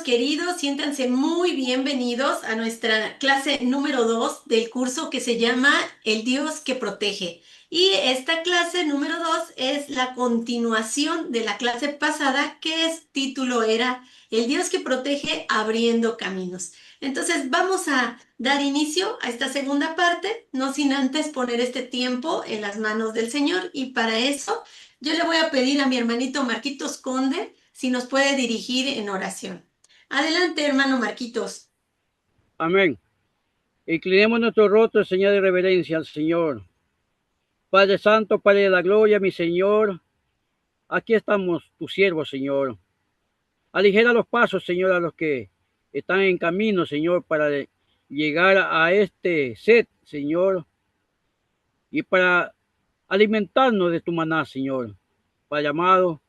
queridos, siéntanse muy bienvenidos a nuestra clase número 2 del curso que se llama El Dios que protege. Y esta clase número 2 es la continuación de la clase pasada, que es título era El Dios que protege abriendo caminos. Entonces vamos a dar inicio a esta segunda parte, no sin antes poner este tiempo en las manos del Señor. Y para eso yo le voy a pedir a mi hermanito Marquitos Conde si nos puede dirigir en oración. Adelante, hermano Marquitos. Amén. Inclinemos nuestro rostro en señal de reverencia al Señor. Padre Santo, Padre de la Gloria, mi Señor, aquí estamos, tus siervos, Señor. Aligera los pasos, Señor, a los que están en camino, Señor, para llegar a este set, Señor, y para alimentarnos de tu maná, Señor. Padre amado,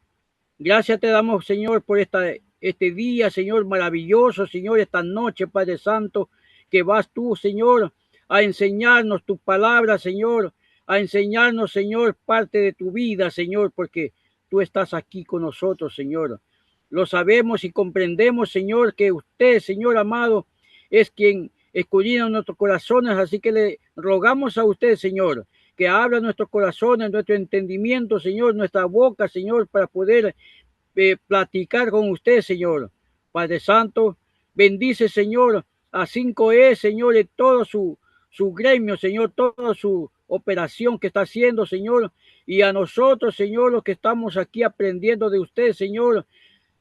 gracias te damos, Señor, por este día, Señor, maravilloso, Señor, esta noche, Padre Santo, que vas tú, Señor, a enseñarnos tu palabra, Señor, a enseñarnos, Señor, parte de tu vida, Señor, porque tú estás aquí con nosotros, Señor. Lo sabemos y comprendemos, Señor, que usted, Señor amado, es quien escudriña nuestros corazones, así que le rogamos a usted, Señor, que abra nuestros corazones, nuestro entendimiento, Señor, nuestra boca, Señor, para poder platicar con usted, Señor. Padre Santo, bendice, Señor, a 5E, Señor, y todo su gremio, Señor, toda su operación que está haciendo, Señor, y a nosotros, Señor, los que estamos aquí aprendiendo de usted, Señor,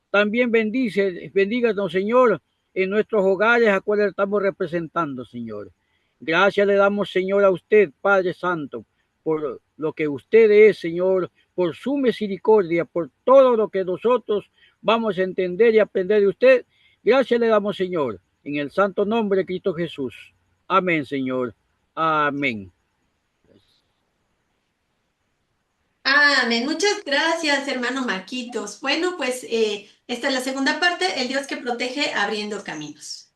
también bendíganos, Señor, en nuestros hogares a cuales estamos representando, Señor. Gracias le damos, Señor, a usted, Padre Santo, por lo que usted es, Señor, por su misericordia, por todo lo que nosotros vamos a entender y aprender de usted. Gracias le damos, Señor, en el santo nombre de Cristo Jesús. Amén, Señor. Amén. Amén. Muchas gracias, hermano Marquitos. Bueno, pues esta es la segunda parte, el Dios que protege abriendo caminos.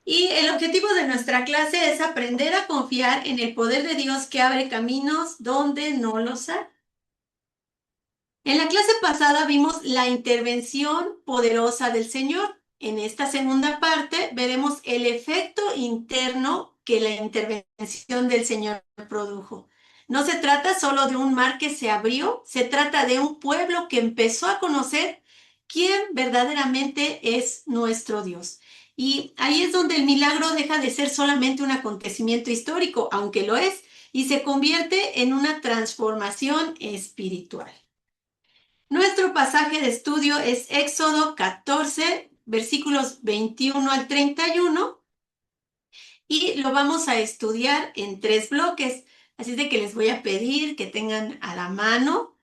Y el objetivo de nuestra clase es aprender a confiar en el poder de Dios que abre caminos donde no los hay. En la clase pasada vimos la intervención poderosa del Señor. En esta segunda parte veremos el efecto interno que la intervención del Señor produjo. No se trata solo de un mar que se abrió, se trata de un pueblo que empezó a conocer quién verdaderamente es nuestro Dios. Y ahí es donde el milagro deja de ser solamente un acontecimiento histórico, aunque lo es, y se convierte en una transformación espiritual. Nuestro pasaje de estudio es Éxodo 14, versículos 21 al 31, y lo vamos a estudiar en 3 bloques. Así de que les voy a pedir que tengan a la mano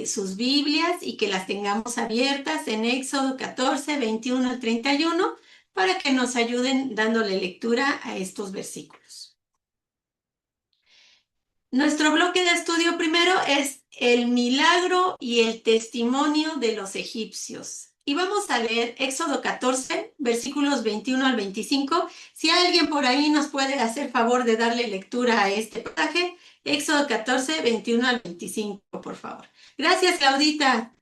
sus Biblias y que las tengamos abiertas en Éxodo 14, 21 al 31 para que nos ayuden dándole lectura a estos versículos. Nuestro bloque de estudio primero es el milagro y el testimonio de los egipcios. Y vamos a leer Éxodo 14, versículos 21 al 25. Si alguien por ahí nos puede hacer favor de darle lectura a este pasaje, Éxodo 14, 21 al 25, por favor. Gracias, Claudita.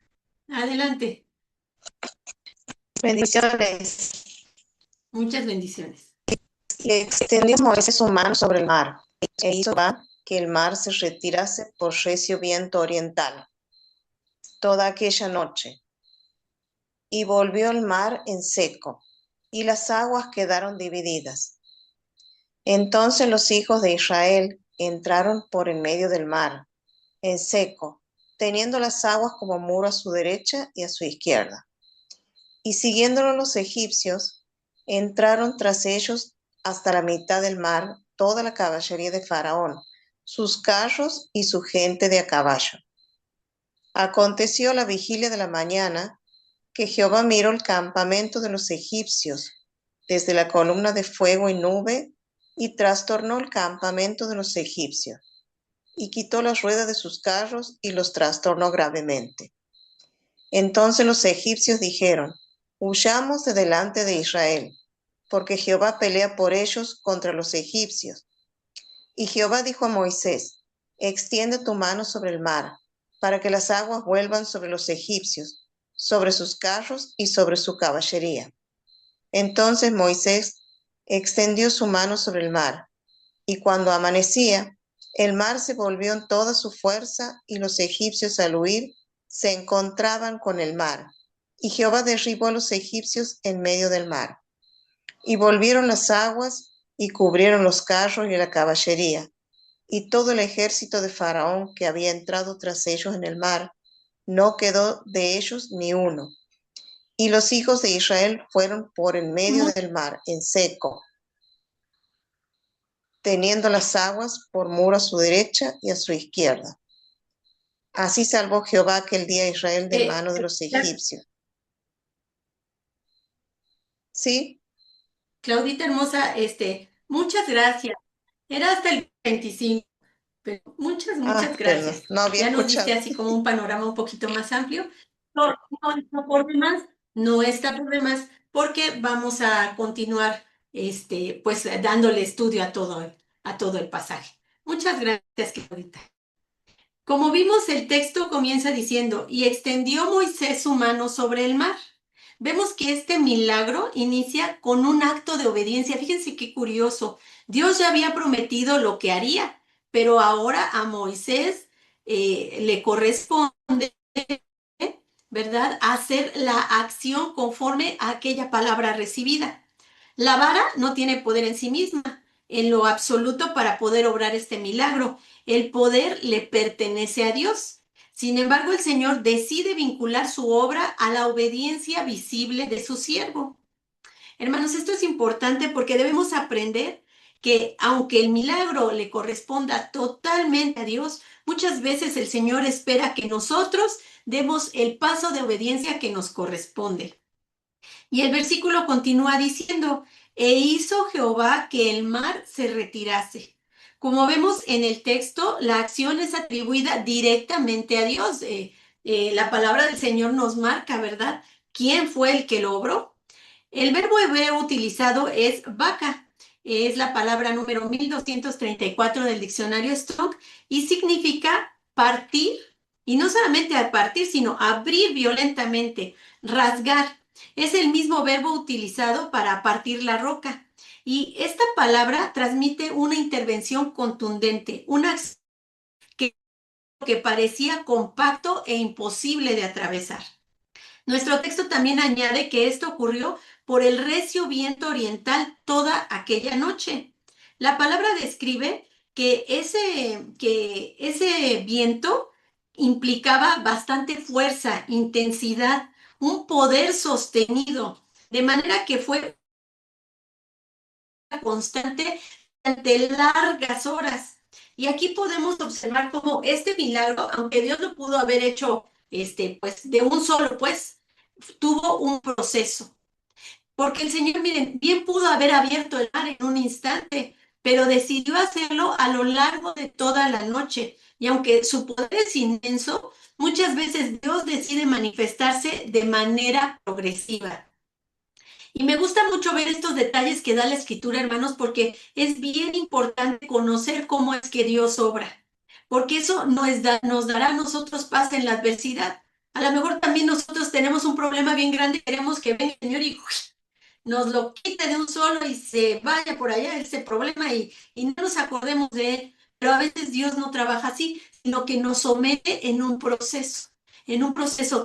Adelante. Bendiciones. Muchas bendiciones. Y extendió Moisés su mano sobre el mar, e hizo que el mar se retirase por recio viento oriental toda aquella noche. Y volvió el mar en seco, y las aguas quedaron divididas. Entonces los hijos de Israel entraron por en medio del mar, en seco, teniendo las aguas como muro a su derecha y a su izquierda. Y siguiéndolo los egipcios, entraron tras ellos hasta la mitad del mar toda la caballería de Faraón, sus carros y su gente de a caballo. Aconteció a la vigilia de la mañana que Jehová miró el campamento de los egipcios desde la columna de fuego y nube y trastornó el campamento de los egipcios y quitó las ruedas de sus carros y los trastornó gravemente. Entonces los egipcios dijeron: huyamos de delante de Israel, porque Jehová pelea por ellos contra los egipcios. Y Jehová dijo a Moisés: extiende tu mano sobre el mar, para que las aguas vuelvan sobre los egipcios, sobre sus carros y sobre su caballería. Entonces Moisés extendió su mano sobre el mar, y cuando amanecía, el mar se volvió en toda su fuerza, y los egipcios al huir se encontraban con el mar. Y Jehová derribó a los egipcios en medio del mar. Y volvieron las aguas, y cubrieron los carros y la caballería, y todo el ejército de Faraón que había entrado tras ellos en el mar, no quedó de ellos ni uno. Y los hijos de Israel fueron por en medio del mar, en seco, teniendo las aguas por muro a su derecha y a su izquierda. Así salvó Jehová aquel día a Israel de mano de los egipcios. ¿Sí? Claudita hermosa, muchas gracias. Era hasta el 25, pero muchas Perdón, gracias. no había Ya nos diste escuchado. así como un panorama un poquito más amplio. No, no está por demás, no está por demás, porque vamos a continuar, pues dándole estudio a todo el pasaje. Muchas gracias, Claudita. Como vimos, el texto comienza diciendo, y extendió Moisés su mano sobre el mar. Vemos que este milagro inicia con un acto de obediencia. Fíjense qué curioso. Dios ya había prometido lo que haría, pero ahora a Moisés le corresponde, ¿verdad?, hacer la acción conforme a aquella palabra recibida. La vara no tiene poder en sí misma, en lo absoluto, para poder obrar este milagro. El poder le pertenece a Dios. Sin embargo, el Señor decide vincular su obra a la obediencia visible de su siervo. Hermanos, esto es importante porque debemos aprender que aunque el milagro le corresponda totalmente a Dios, muchas veces el Señor espera que nosotros demos el paso de obediencia que nos corresponde. Y el versículo continúa diciendo, e hizo Jehová que el mar se retirase. Como vemos en el texto, la acción es atribuida directamente a Dios. La palabra del Señor nos marca, ¿verdad?, quién fue el que lo obró. El verbo hebreo utilizado es vaca. Es la palabra número 1234 del diccionario Strong y significa partir, y no solamente a partir, sino abrir violentamente, rasgar. Es el mismo verbo utilizado para partir la roca. Y esta palabra transmite una intervención contundente, una acción que parecía compacto e imposible de atravesar. Nuestro texto también añade que esto ocurrió por el recio viento oriental toda aquella noche. La palabra describe que ese viento implicaba bastante fuerza, intensidad, un poder sostenido, de manera que fue constante durante largas horas. Y aquí podemos observar cómo este milagro, aunque Dios lo pudo haber hecho, pues de un solo, pues, tuvo un proceso. Porque el Señor, miren, bien pudo haber abierto el mar en un instante, pero decidió hacerlo a lo largo de toda la noche. Y aunque su poder es inmenso, muchas veces Dios decide manifestarse de manera progresiva. Y me gusta mucho ver estos detalles que da la escritura, hermanos, porque es bien importante conocer cómo es que Dios obra, porque eso nos dará a nosotros paz en la adversidad. A lo mejor también nosotros tenemos un problema bien grande, queremos que venga el Señor y nos lo quite de un solo y se vaya por allá ese problema y no nos acordemos de él. Pero a veces Dios no trabaja así, sino que nos somete en un proceso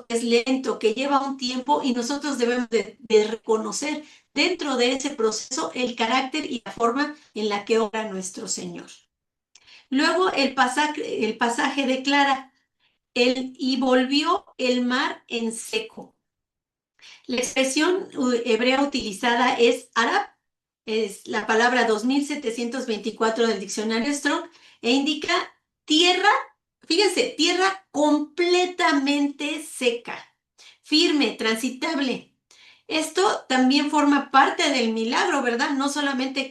que es lento, que lleva un tiempo y nosotros debemos de reconocer dentro de ese proceso el carácter y la forma en la que obra nuestro Señor. Luego el pasaje declara, y volvió el mar en seco. La expresión hebrea utilizada es Arab, es la palabra 2724 del diccionario Strong, e indica tierra, fíjense, tierra completamente seca, firme, transitable. Esto también forma parte del milagro, ¿verdad? No solamente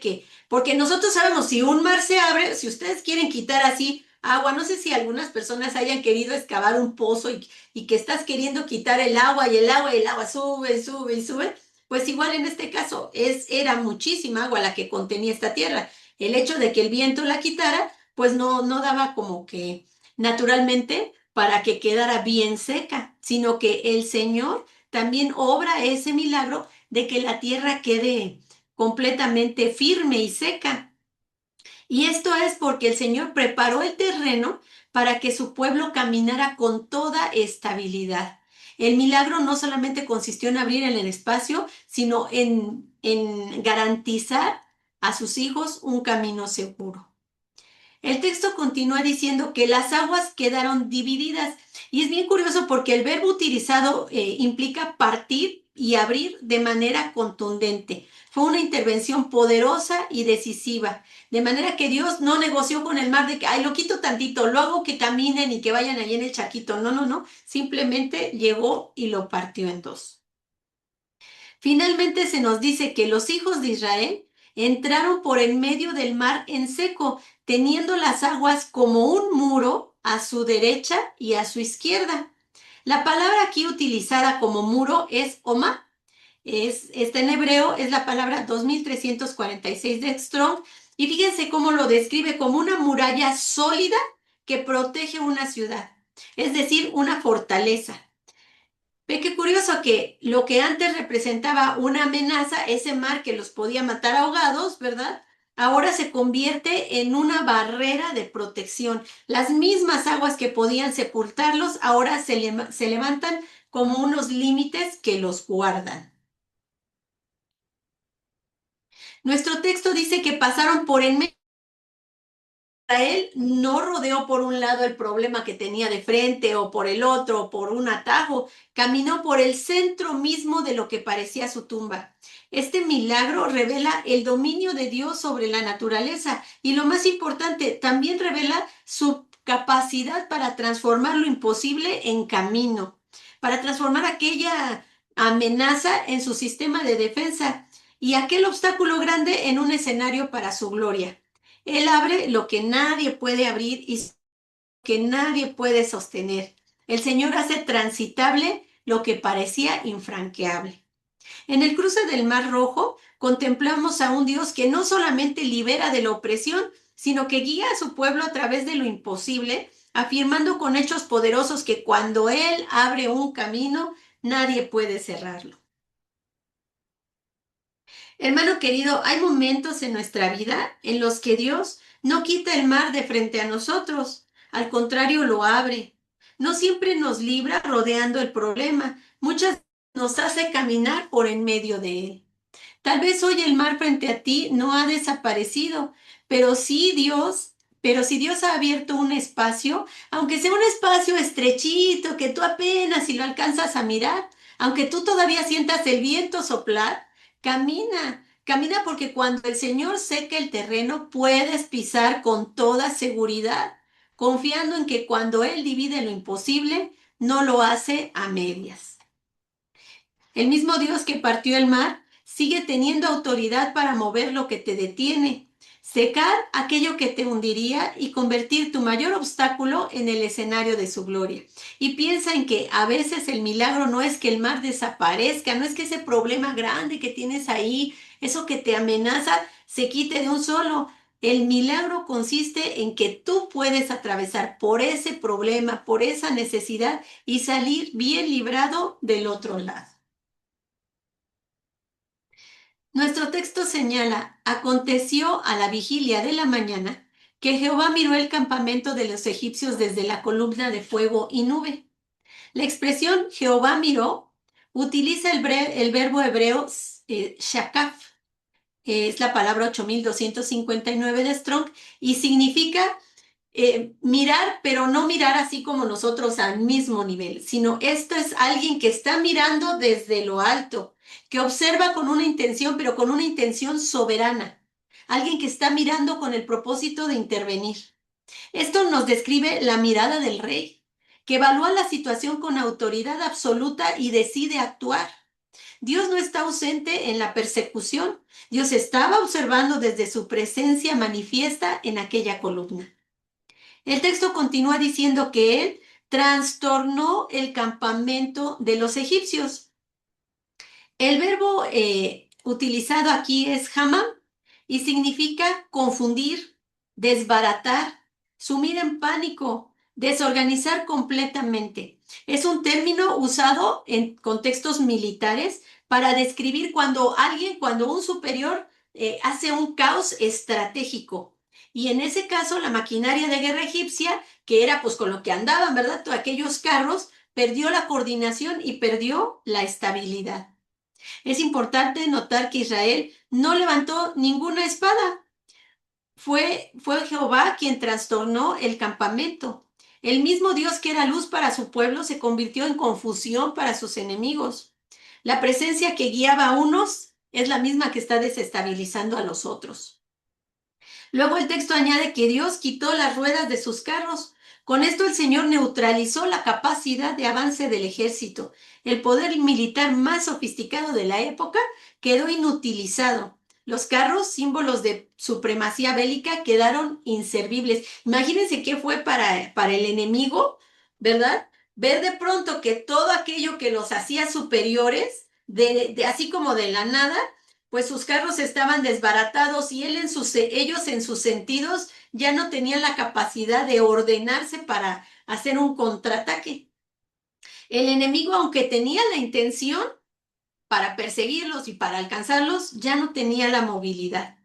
porque nosotros sabemos, si un mar se abre, si ustedes quieren quitar así agua, no sé si algunas personas hayan querido excavar un pozo y que estás queriendo quitar el agua y el agua y el agua sube, sube y sube, pues igual en este caso era muchísima agua la que contenía esta tierra. El hecho de que el viento la quitara, pues no daba como que naturalmente para que quedara bien seca, sino que el Señor también obra ese milagro de que la tierra quede completamente firme y seca. Y esto es porque el Señor preparó el terreno para que su pueblo caminara con toda estabilidad. El milagro no solamente consistió en abrir el espacio, sino en garantizar a sus hijos un camino seguro. El texto continúa diciendo que las aguas quedaron divididas y es bien curioso porque el verbo utilizado implica partir y abrir de manera contundente. Fue una intervención poderosa y decisiva, de manera que Dios no negoció con el mar de que, ay, lo quito tantito, lo hago que caminen y que vayan ahí en el charquito. No, no, no, simplemente llegó y lo partió en dos. Finalmente se nos dice que los hijos de Israel entraron por en medio del mar en seco, teniendo las aguas como un muro a su derecha y a su izquierda. La palabra aquí utilizada como muro es Oma. Está en hebreo, es la palabra 2346 de Strong. Y fíjense cómo lo describe como una muralla sólida que protege una ciudad, es decir, una fortaleza. Ve qué curioso que lo que antes representaba una amenaza, ese mar que los podía matar ahogados, ¿verdad? Ahora se convierte en una barrera de protección. Las mismas aguas que podían sepultarlos ahora se levantan como unos límites que los guardan. Nuestro texto dice que pasaron por en medio. Israel no rodeó por un lado el problema que tenía de frente o por el otro o por un atajo, caminó por el centro mismo de lo que parecía su tumba. Este milagro revela el dominio de Dios sobre la naturaleza y lo más importante, también revela su capacidad para transformar lo imposible en camino, para transformar aquella amenaza en su sistema de defensa y aquel obstáculo grande en un escenario para su gloria. Él abre lo que nadie puede abrir y que nadie puede sostener. El Señor hace transitable lo que parecía infranqueable. En el cruce del Mar Rojo contemplamos a un Dios que no solamente libera de la opresión, sino que guía a su pueblo a través de lo imposible, afirmando con hechos poderosos que cuando Él abre un camino, nadie puede cerrarlo. Hermano querido, hay momentos en nuestra vida en los que Dios no quita el mar de frente a nosotros, al contrario lo abre. No siempre nos libra rodeando el problema, muchas veces nos hace caminar por en medio de él. Tal vez hoy el mar frente a ti no ha desaparecido, pero si Dios ha abierto un espacio, aunque sea un espacio estrechito que tú apenas si lo alcanzas a mirar, aunque tú todavía sientas el viento soplar, camina, camina porque cuando el Señor seque el terreno puedes pisar con toda seguridad, confiando en que cuando Él divide lo imposible, no lo hace a medias. El mismo Dios que partió el mar sigue teniendo autoridad para mover lo que te detiene, secar aquello que te hundiría y convertir tu mayor obstáculo en el escenario de su gloria. Y piensa en que a veces el milagro no es que el mar desaparezca, no es que ese problema grande que tienes ahí, eso que te amenaza, se quite de un solo. El milagro consiste en que tú puedes atravesar por ese problema, por esa necesidad y salir bien librado del otro lado. Nuestro texto señala, aconteció a la vigilia de la mañana que Jehová miró el campamento de los egipcios desde la columna de fuego y nube. La expresión Jehová miró utiliza el verbo hebreo shakaf, es la palabra 8259 de Strong y significa mirar, pero no mirar así como nosotros al mismo nivel, sino esto es alguien que está mirando desde lo alto, que observa con una intención, pero con una intención soberana, alguien que está mirando con el propósito de intervenir. Esto nos describe la mirada del rey, que evalúa la situación con autoridad absoluta y decide actuar. Dios no está ausente en la persecución, Dios estaba observando desde su presencia manifiesta en aquella columna. El texto continúa diciendo que él trastornó el campamento de los egipcios. El verbo utilizado aquí es hamam y significa confundir, desbaratar, sumir en pánico, desorganizar completamente. Es un término usado en contextos militares para describir cuando un superior hace un caos estratégico. Y en ese caso, la maquinaria de guerra egipcia, que era pues con lo que andaban, ¿verdad? Todos aquellos carros, perdió la coordinación y perdió la estabilidad. Es importante notar que Israel no levantó ninguna espada. Fue Jehová quien trastornó el campamento. El mismo Dios que era luz para su pueblo se convirtió en confusión para sus enemigos. La presencia que guiaba a unos es la misma que está desestabilizando a los otros. Luego el texto añade que Dios quitó las ruedas de sus carros. Con esto el Señor neutralizó la capacidad de avance del ejército. El poder militar más sofisticado de la época quedó inutilizado. Los carros, símbolos de supremacía bélica, quedaron inservibles. Imagínense qué fue para el enemigo, ¿verdad? Ver de pronto que todo aquello que los hacía superiores, así como de la nada, pues sus carros estaban desbaratados y ellos en sus sentidos ya no tenían la capacidad de ordenarse para hacer un contraataque. El enemigo, aunque tenía la intención para perseguirlos y para alcanzarlos, ya no tenía la movilidad.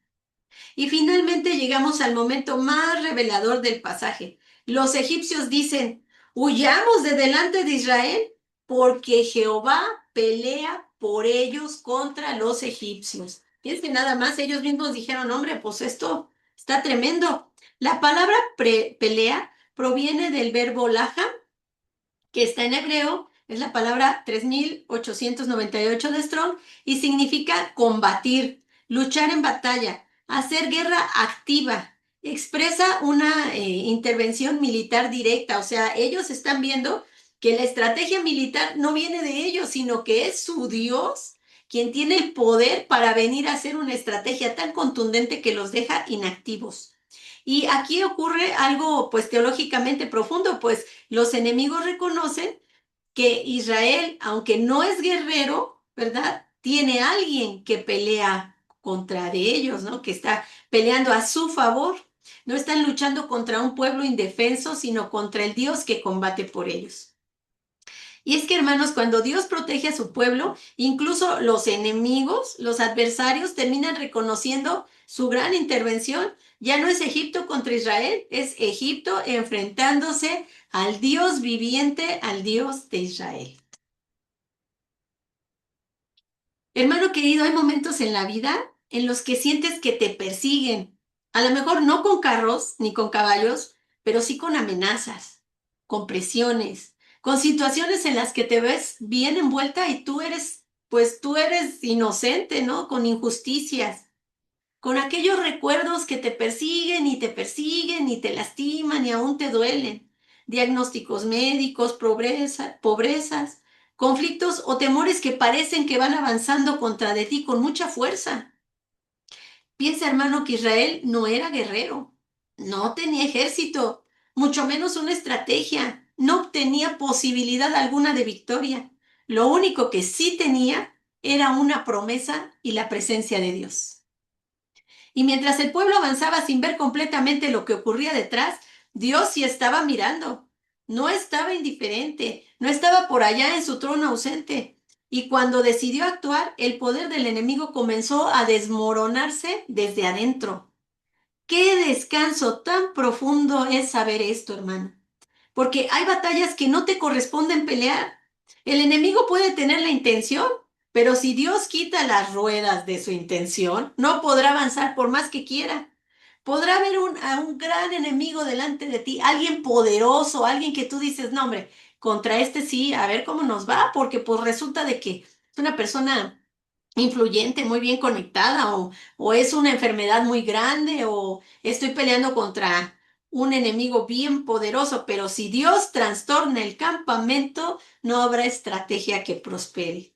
Y finalmente llegamos al momento más revelador del pasaje. Los egipcios dicen: huyamos de delante de Israel, porque Jehová pelea por ellos contra los egipcios. Fíjense nada más, ellos mismos dijeron: hombre, pues esto está tremendo. La palabra pelea proviene del verbo laja, que está en hebreo, es la palabra 3898 de Strong, y significa combatir, luchar en batalla, hacer guerra activa. Expresa una intervención militar directa, o sea, ellos están viendo que la estrategia militar no viene de ellos, sino que es su Dios quien tiene el poder para venir a hacer una estrategia tan contundente que los deja inactivos. Y aquí ocurre algo, pues, teológicamente profundo, pues los enemigos reconocen que Israel, aunque no es guerrero, ¿verdad? Tiene alguien que pelea contra de ellos, ¿no? Que está peleando a su favor. No están luchando contra un pueblo indefenso, sino contra el Dios que combate por ellos. Y es que, hermanos, cuando Dios protege a su pueblo, incluso los enemigos, los adversarios, terminan reconociendo su gran intervención. Ya no es Egipto contra Israel, es Egipto enfrentándose al Dios viviente, al Dios de Israel. Hermano querido, hay momentos en la vida en los que sientes que te persiguen. A lo mejor no con carros ni con caballos, pero sí con amenazas, con presiones, con situaciones en las que te ves bien envuelta y tú eres inocente, ¿no? Con injusticias, con aquellos recuerdos que te persiguen y te lastiman y aún te duelen. Diagnósticos médicos, pobrezas, conflictos o temores que parecen que van avanzando contra de ti con mucha fuerza. Piensa, hermano, que Israel no era guerrero, no tenía ejército, mucho menos una estrategia, no tenía posibilidad alguna de victoria. Lo único que sí tenía era una promesa y la presencia de Dios. Y mientras el pueblo avanzaba sin ver completamente lo que ocurría detrás, Dios sí estaba mirando. No estaba indiferente, no estaba por allá en su trono ausente. Y cuando decidió actuar, el poder del enemigo comenzó a desmoronarse desde adentro. Qué descanso tan profundo es saber esto, hermano. Porque hay batallas que no te corresponden pelear. El enemigo puede tener la intención, pero si Dios quita las ruedas de su intención, no podrá avanzar por más que quiera. Podrá haber a un gran enemigo delante de ti, alguien poderoso, alguien que tú dices: no, hombre, contra este sí, a ver cómo nos va, porque pues resulta de que es una persona influyente, muy bien conectada, o es una enfermedad muy grande, o estoy peleando contra un enemigo bien poderoso, pero si Dios trastorna el campamento, no habrá estrategia que prospere.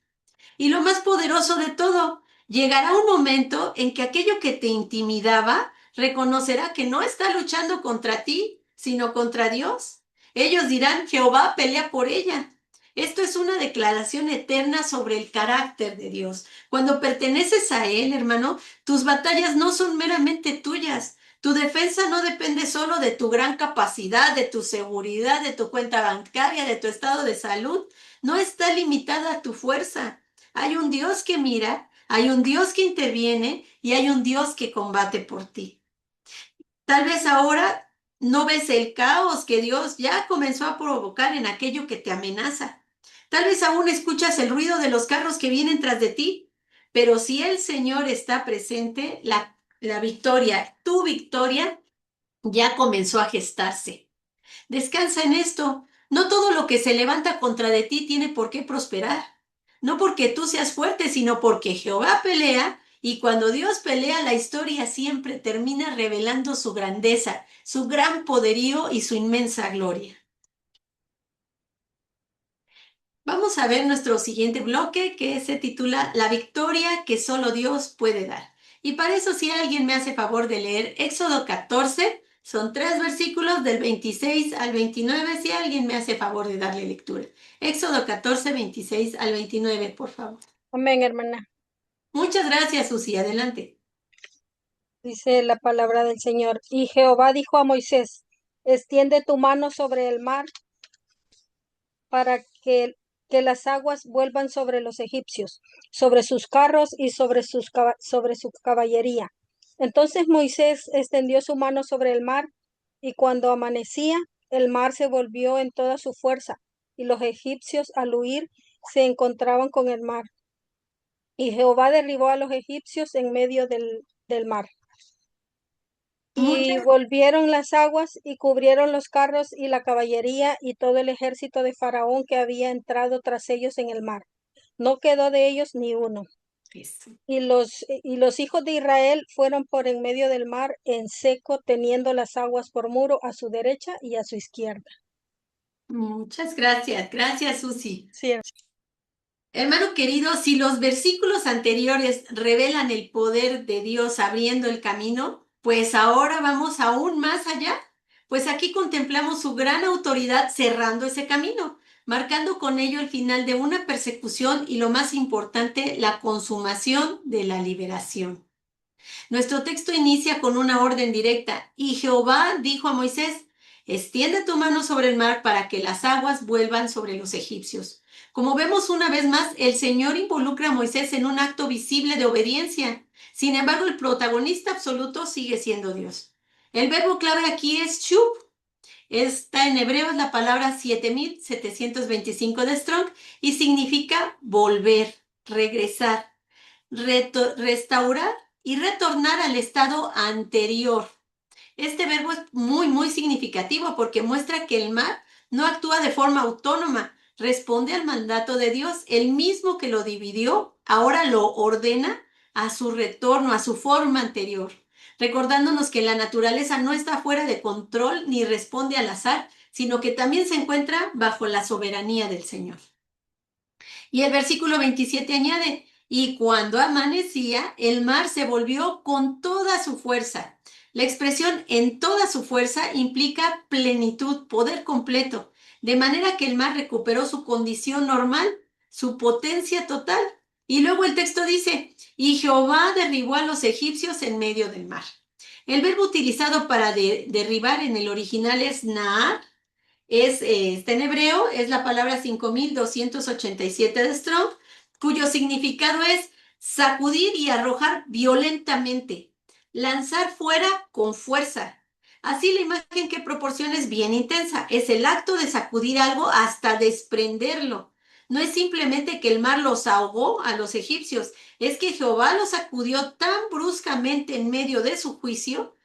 Y lo más poderoso de todo, llegará un momento en que aquello que te intimidaba reconocerá que no está luchando contra ti, sino contra Dios. Ellos dirán: Jehová pelea por ella. Esto es una declaración eterna sobre el carácter de Dios. Cuando perteneces a Él, hermano, tus batallas no son meramente tuyas. Tu defensa no depende solo de tu gran capacidad, de tu seguridad, de tu cuenta bancaria, de tu estado de salud. No está limitada a tu fuerza. Hay un Dios que mira, hay un Dios que interviene y hay un Dios que combate por ti. Tal vez ahora no ves el caos que Dios ya comenzó a provocar en aquello que te amenaza. Tal vez aún escuchas el ruido de los carros que vienen tras de ti, pero si el Señor está presente, la victoria, tu victoria, ya comenzó a gestarse. Descansa en esto. No todo lo que se levanta contra de ti tiene por qué prosperar. No porque tú seas fuerte, sino porque Jehová pelea y cuando Dios pelea, la historia siempre termina revelando su grandeza, su gran poderío y su inmensa gloria. Vamos a ver nuestro siguiente bloque que se titula La victoria que solo Dios puede dar. Y para eso, si alguien me hace favor de leer Éxodo 14, son 3 versículos del 26 al 29, si alguien me hace favor de darle lectura. Éxodo 14, 26 al 29, por favor. Amén, hermana. Muchas gracias, Susi. Adelante. Dice la palabra del Señor. Y Jehová dijo a Moisés, extiende tu mano sobre el mar para que las aguas vuelvan sobre los egipcios, sobre sus carros y sobre su caballería. Entonces Moisés extendió su mano sobre el mar, y cuando amanecía, el mar se volvió en toda su fuerza, y los egipcios al huir se encontraban con el mar. Y Jehová derribó a los egipcios en medio del mar. Y Muchas, volvieron las aguas y cubrieron los carros y la caballería y todo el ejército de Faraón que había entrado tras ellos en el mar. No quedó de ellos ni uno. Y los hijos de Israel fueron por en medio del mar en seco, teniendo las aguas por muro a su derecha y a su izquierda. muchas gracias. Gracias, Susi. Sí, Hermano querido, si los versículos anteriores revelan el poder de Dios abriendo el camino, pues ahora vamos aún más allá. Pues aquí contemplamos su gran autoridad cerrando ese camino, marcando con ello el final de una persecución y lo más importante, la consumación de la liberación. Nuestro texto inicia con una orden directa y Jehová dijo a Moisés, extiende tu mano sobre el mar para que las aguas vuelvan sobre los egipcios. Como vemos una vez más, el Señor involucra a Moisés en un acto visible de obediencia. Sin embargo, el protagonista absoluto sigue siendo Dios. El verbo clave aquí es shub. Está en hebreo, es la palabra 7725 de Strong y significa volver, regresar, restaurar y retornar al estado anterior. Este verbo es muy significativo porque muestra que el mar no actúa de forma autónoma, responde al mandato de Dios, el mismo que lo dividió, ahora lo ordena a su retorno, a su forma anterior, recordándonos que la naturaleza no está fuera de control ni responde al azar, sino que también se encuentra bajo la soberanía del Señor. Y el versículo 27 añade, y cuando amanecía, el mar se volvió con toda su fuerza. La expresión en toda su fuerza implica plenitud, poder completo, de manera que el mar recuperó su condición normal, su potencia total. Y luego el texto dice, y Jehová derribó a los egipcios en medio del mar. El verbo utilizado para derribar en el original es naar, está en hebreo, es la palabra 5287 de Strong, cuyo significado es sacudir y arrojar violentamente, lanzar fuera con fuerza. Así la imagen que proporciona es bien intensa, es el acto de sacudir algo hasta desprenderlo. No es simplemente que el mar los ahogó a los egipcios, es que Jehová los sacudió tan bruscamente en medio de su juicio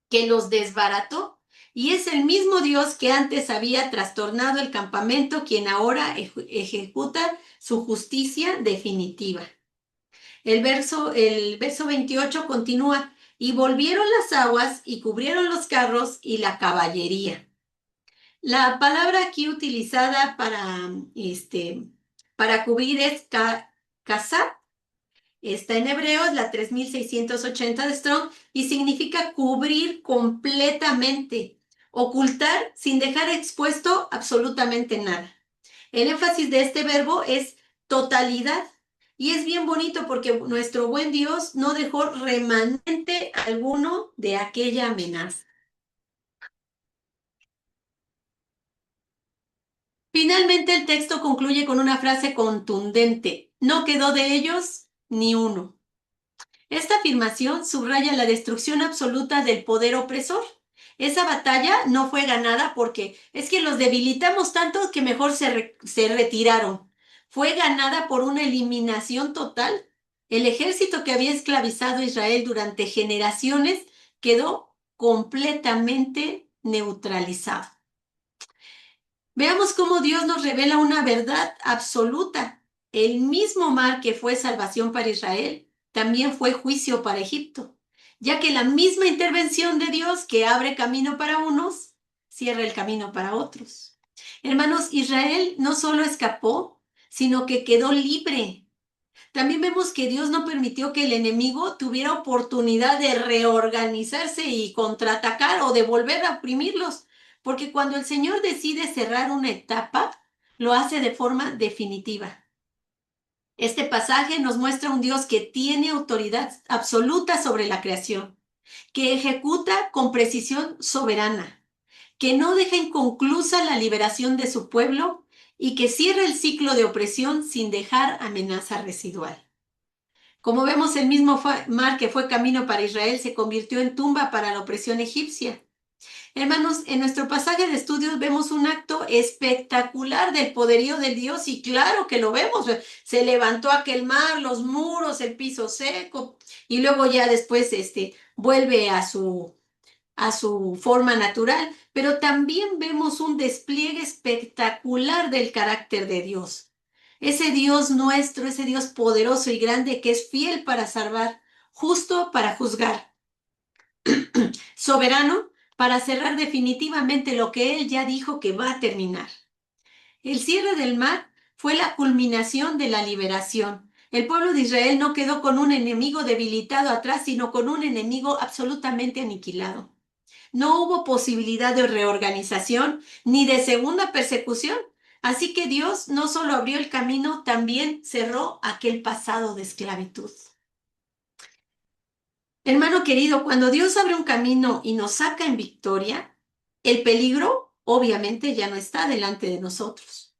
que los desbarató. Y es el mismo Dios que antes había trastornado el campamento quien ahora ejecuta su justicia definitiva. El verso 28 continúa, y volvieron las aguas y cubrieron los carros y la caballería. La palabra aquí utilizada para cubrir es kazat. Está en hebreo, es la 3680 de Strong y significa cubrir completamente, ocultar sin dejar expuesto absolutamente nada. El énfasis de este verbo es totalidad y es bien bonito porque nuestro buen Dios no dejó remanente alguno de aquella amenaza. Finalmente, el texto concluye con una frase contundente: no quedó de ellos ni uno. Esta afirmación subraya la destrucción absoluta del poder opresor. Esa batalla no fue ganada porque es que los debilitamos tanto que mejor se retiraron. Fue ganada por una eliminación total. El ejército que había esclavizado a Israel durante generaciones quedó completamente neutralizado. Veamos cómo Dios nos revela una verdad absoluta. El mismo mar que fue salvación para Israel también fue juicio para Egipto, ya que la misma intervención de Dios que abre camino para unos, cierra el camino para otros. Hermanos, Israel no solo escapó, sino que quedó libre. También vemos que Dios no permitió que el enemigo tuviera oportunidad de reorganizarse y contraatacar o de volver a oprimirlos, porque cuando el Señor decide cerrar una etapa, lo hace de forma definitiva. Este pasaje nos muestra un Dios que tiene autoridad absoluta sobre la creación, que ejecuta con precisión soberana, que no deja inconclusa la liberación de su pueblo y que cierra el ciclo de opresión sin dejar amenaza residual. Como vemos, el mismo mar que fue camino para Israel se convirtió en tumba para la opresión egipcia. Hermanos, en nuestro pasaje de estudios vemos un acto espectacular del poderío de Dios y claro que lo vemos. Se levantó aquel mar, los muros, el piso seco y luego ya después vuelve a su forma natural, pero también vemos un despliegue espectacular del carácter de Dios. Ese Dios nuestro, ese Dios poderoso y grande que es fiel para salvar, justo para juzgar, soberano para cerrar definitivamente lo que Él ya dijo que va a terminar. El cierre del mar fue la culminación de la liberación. El pueblo de Israel no quedó con un enemigo debilitado atrás, sino con un enemigo absolutamente aniquilado. No hubo posibilidad de reorganización ni de segunda persecución. Así que Dios no solo abrió el camino, también cerró aquel pasado de esclavitud. Hermano querido, cuando Dios abre un camino y nos saca en victoria, el peligro obviamente ya no está delante de nosotros,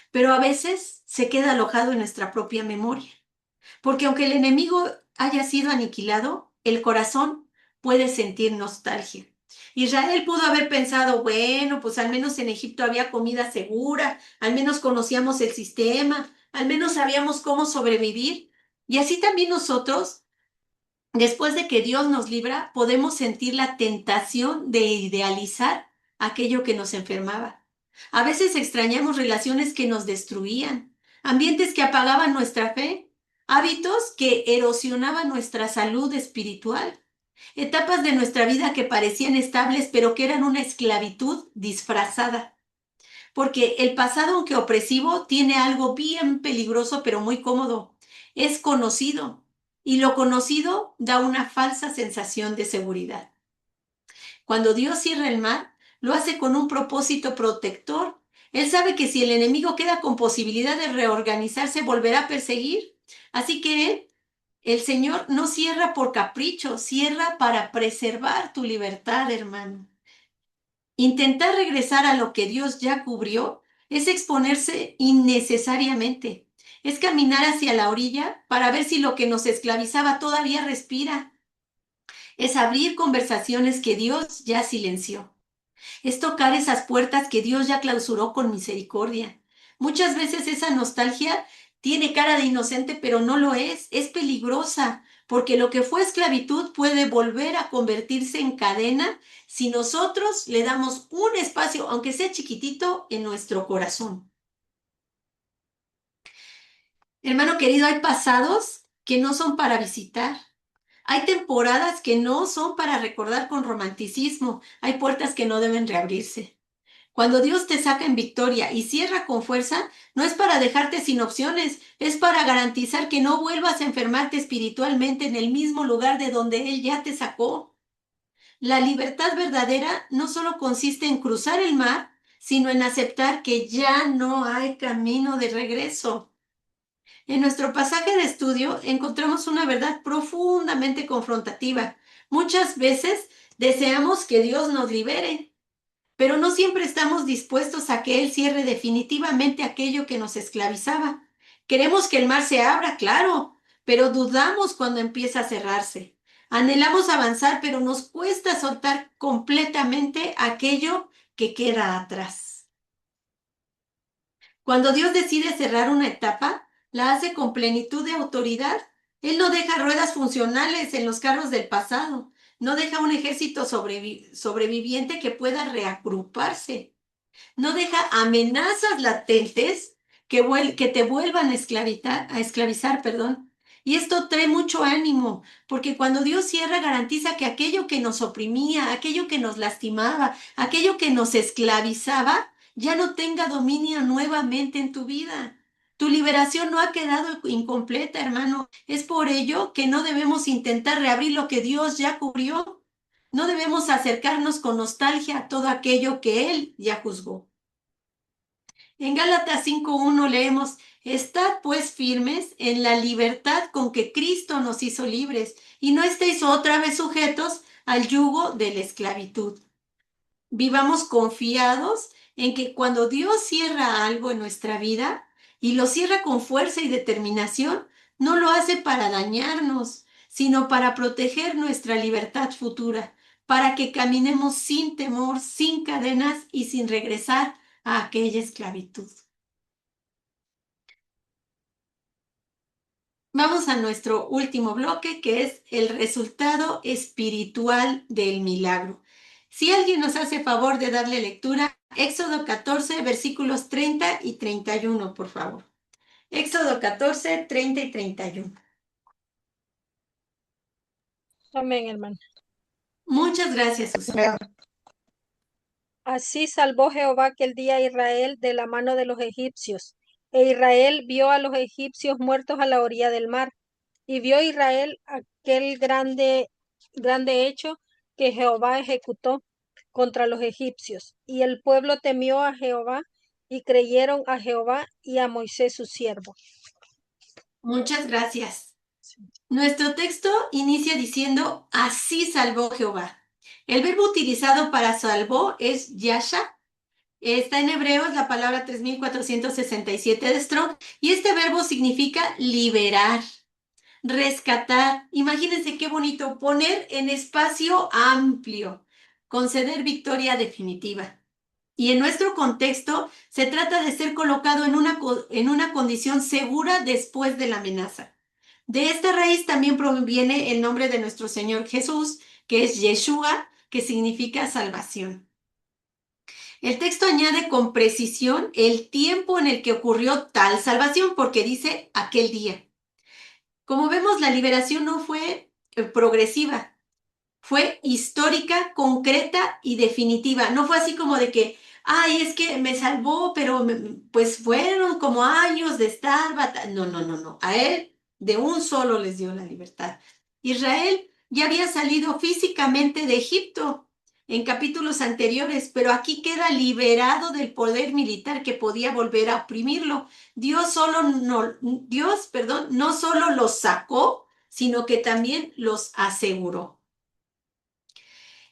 pero a veces se queda alojado en nuestra propia memoria, porque aunque el enemigo haya sido aniquilado, el corazón puede sentir nostalgia. Israel pudo haber pensado, bueno, pues al menos en Egipto había comida segura, al menos conocíamos el sistema, al menos sabíamos cómo sobrevivir. Y así también nosotros, después de que Dios nos libra, podemos sentir la tentación de idealizar aquello que nos enfermaba. A veces extrañamos relaciones que nos destruían, ambientes que apagaban nuestra fe, hábitos que erosionaban nuestra salud espiritual, etapas de nuestra vida que parecían estables, pero que eran una esclavitud disfrazada. Porque el pasado, aunque opresivo, tiene algo bien peligroso, pero muy cómodo. Es conocido, y lo conocido da una falsa sensación de seguridad. Cuando Dios cierra el mar, lo hace con un propósito protector. Él sabe que si el enemigo queda con posibilidad de reorganizarse, volverá a perseguir. Así que el Señor no cierra por capricho, cierra para preservar tu libertad, hermano. Intentar regresar a lo que Dios ya cubrió es exponerse innecesariamente. Es caminar hacia la orilla para ver si lo que nos esclavizaba todavía respira. Es abrir conversaciones que Dios ya silenció. Es tocar esas puertas que Dios ya clausuró con misericordia. Muchas veces esa nostalgia tiene cara de inocente, pero no lo es. Es peligrosa, porque lo que fue esclavitud puede volver a convertirse en cadena si nosotros le damos un espacio, aunque sea chiquitito, en nuestro corazón. Hermano querido, hay pasados que no son para visitar. Hay temporadas que no son para recordar con romanticismo. Hay puertas que no deben reabrirse. Cuando Dios te saca en victoria y cierra con fuerza, no es para dejarte sin opciones, es para garantizar que no vuelvas a enfermarte espiritualmente en el mismo lugar de donde Él ya te sacó. La libertad verdadera no solo consiste en cruzar el mar, sino en aceptar que ya no hay camino de regreso. En nuestro pasaje de estudio encontramos una verdad profundamente confrontativa. Muchas veces deseamos que Dios nos libere, pero no siempre estamos dispuestos a que Él cierre definitivamente aquello que nos esclavizaba. Queremos que el mar se abra, claro, pero dudamos cuando empieza a cerrarse. Anhelamos avanzar, pero nos cuesta soltar completamente aquello que queda atrás. Cuando Dios decide cerrar una etapa, la hace con plenitud de autoridad. Él no deja ruedas funcionales en los carros del pasado, no deja un ejército sobreviviente que pueda reagruparse, no deja amenazas latentes que te vuelvan a esclavizar, perdón. Y esto trae mucho ánimo, porque cuando Dios cierra, garantiza que aquello que nos oprimía, aquello que nos lastimaba, aquello que nos esclavizaba, ya no tenga dominio nuevamente en tu vida. Tu liberación no ha quedado incompleta, hermano. Es por ello que no debemos intentar reabrir lo que Dios ya cubrió. No debemos acercarnos con nostalgia a todo aquello que Él ya juzgó. En Gálatas 5:1 leemos, estad pues firmes en la libertad con que Cristo nos hizo libres, y no estéis otra vez sujetos al yugo de la esclavitud. Vivamos confiados en que cuando Dios cierra algo en nuestra vida, y lo cierra con fuerza y determinación, no lo hace para dañarnos, sino para proteger nuestra libertad futura, para que caminemos sin temor, sin cadenas y sin regresar a aquella esclavitud. Vamos a nuestro último bloque, que es el resultado espiritual del milagro. Si alguien nos hace favor de darle lectura, Éxodo 14, versículos 30 y 31, por favor. Éxodo 14, 30 y 31. Amén, hermano. Muchas gracias, Susana. Leo. Así salvó Jehová aquel día a Israel de la mano de los egipcios. E Israel vio a los egipcios muertos a la orilla del mar. Y vio Israel aquel grande hecho que Jehová ejecutó contra los egipcios. Y el pueblo temió a Jehová y creyeron a Jehová y a Moisés su siervo. Muchas gracias. Nuestro texto inicia diciendo, así salvó Jehová. El verbo utilizado para salvó es yasha. Está en hebreo, es la palabra 3467 de Strong, y este verbo significa liberar, rescatar. Imagínense qué bonito, poner en espacio amplio, conceder victoria definitiva. Y en nuestro contexto se trata de ser colocado en una condición segura después de la amenaza. De esta raíz también proviene el nombre de nuestro Señor Jesús, que es Yeshua, que significa salvación. El texto añade con precisión el tiempo en el que ocurrió tal salvación, porque dice aquel día. Como vemos, la liberación no fue progresiva, fue histórica, concreta y definitiva. No fue así como de que, ay, es que me salvó, pero pues fueron como años de estar batallando. No, no, no, no. A él de un solo les dio la libertad. Israel ya había salido físicamente de Egipto en capítulos anteriores, pero aquí queda liberado del poder militar que podía volver a oprimirlo. Dios, no solo los sacó, sino que también los aseguró.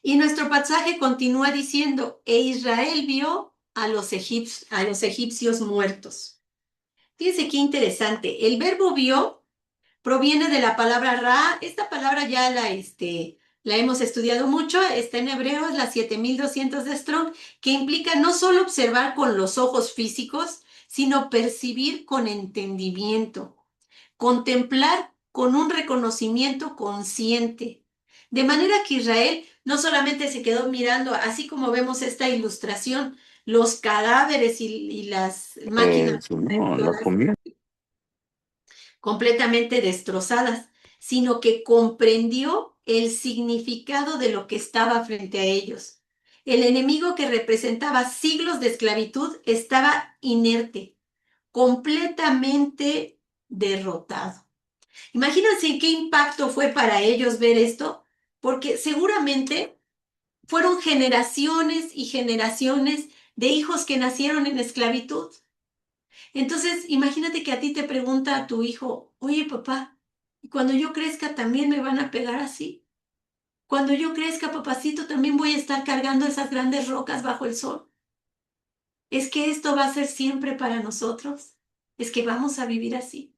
Y nuestro pasaje continúa diciendo, e Israel vio a los egipcios muertos. Fíjense qué interesante. El verbo vio proviene de la palabra ra. Esta palabra ya la hemos estudiado mucho. Está en hebreo, es la 7200 de Strong, que implica no solo observar con los ojos físicos, sino percibir con entendimiento, contemplar con un reconocimiento consciente. De manera que Israel no solamente se quedó mirando, así como vemos esta ilustración, los cadáveres y las máquinas completamente destrozadas, sino que comprendió el significado de lo que estaba frente a ellos. El enemigo que representaba siglos de esclavitud estaba inerte, completamente derrotado. Imagínense qué impacto fue para ellos ver esto, porque seguramente fueron generaciones y generaciones de hijos que nacieron en esclavitud. Entonces, imagínate que a ti te pregunta a tu hijo, oye papá, ¿y cuando yo crezca también me van a pegar así? Cuando yo crezca, papacito, también voy a estar cargando esas grandes rocas bajo el sol. Es que esto va a ser siempre para nosotros. Es que vamos a vivir así.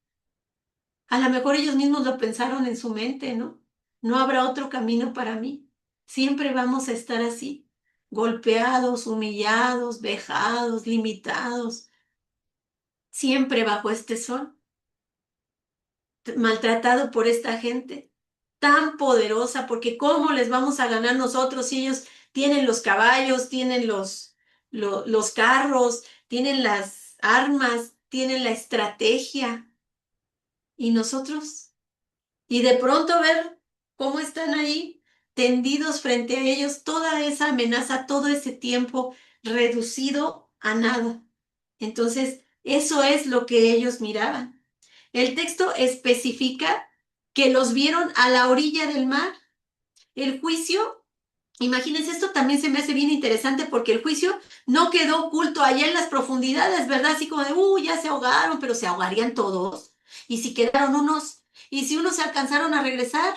A lo mejor ellos mismos lo pensaron en su mente, ¿no? No habrá otro camino para mí. Siempre vamos a estar así, golpeados, humillados, vejados, limitados, siempre bajo este sol, maltratado por esta gente tan poderosa, porque ¿cómo les vamos a ganar nosotros si ellos tienen los caballos, tienen los carros, tienen las armas, tienen la estrategia? ¿Y nosotros? Y de pronto ver cómo están ahí tendidos frente a ellos, toda esa amenaza, todo ese tiempo reducido a nada. Entonces, eso es lo que ellos miraban. El texto especifica que los vieron a la orilla del mar. El juicio, imagínense, esto también se me hace bien interesante porque el juicio no quedó oculto allá en las profundidades, ¿verdad? Así como de, ya se ahogaron, pero se ahogarían todos. Y si quedaron unos, y si unos se alcanzaron a regresar,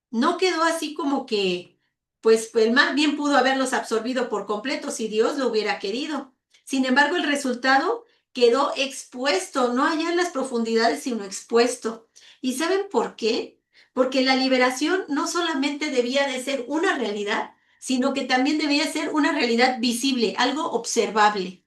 no quedó así como que, pues el mar bien pudo haberlos absorbido por completo si Dios lo hubiera querido. Sin embargo, el resultado quedó expuesto, no allá en las profundidades, sino expuesto. ¿Y saben por qué? Porque la liberación no solamente debía de ser una realidad, sino que también debía ser una realidad visible, algo observable.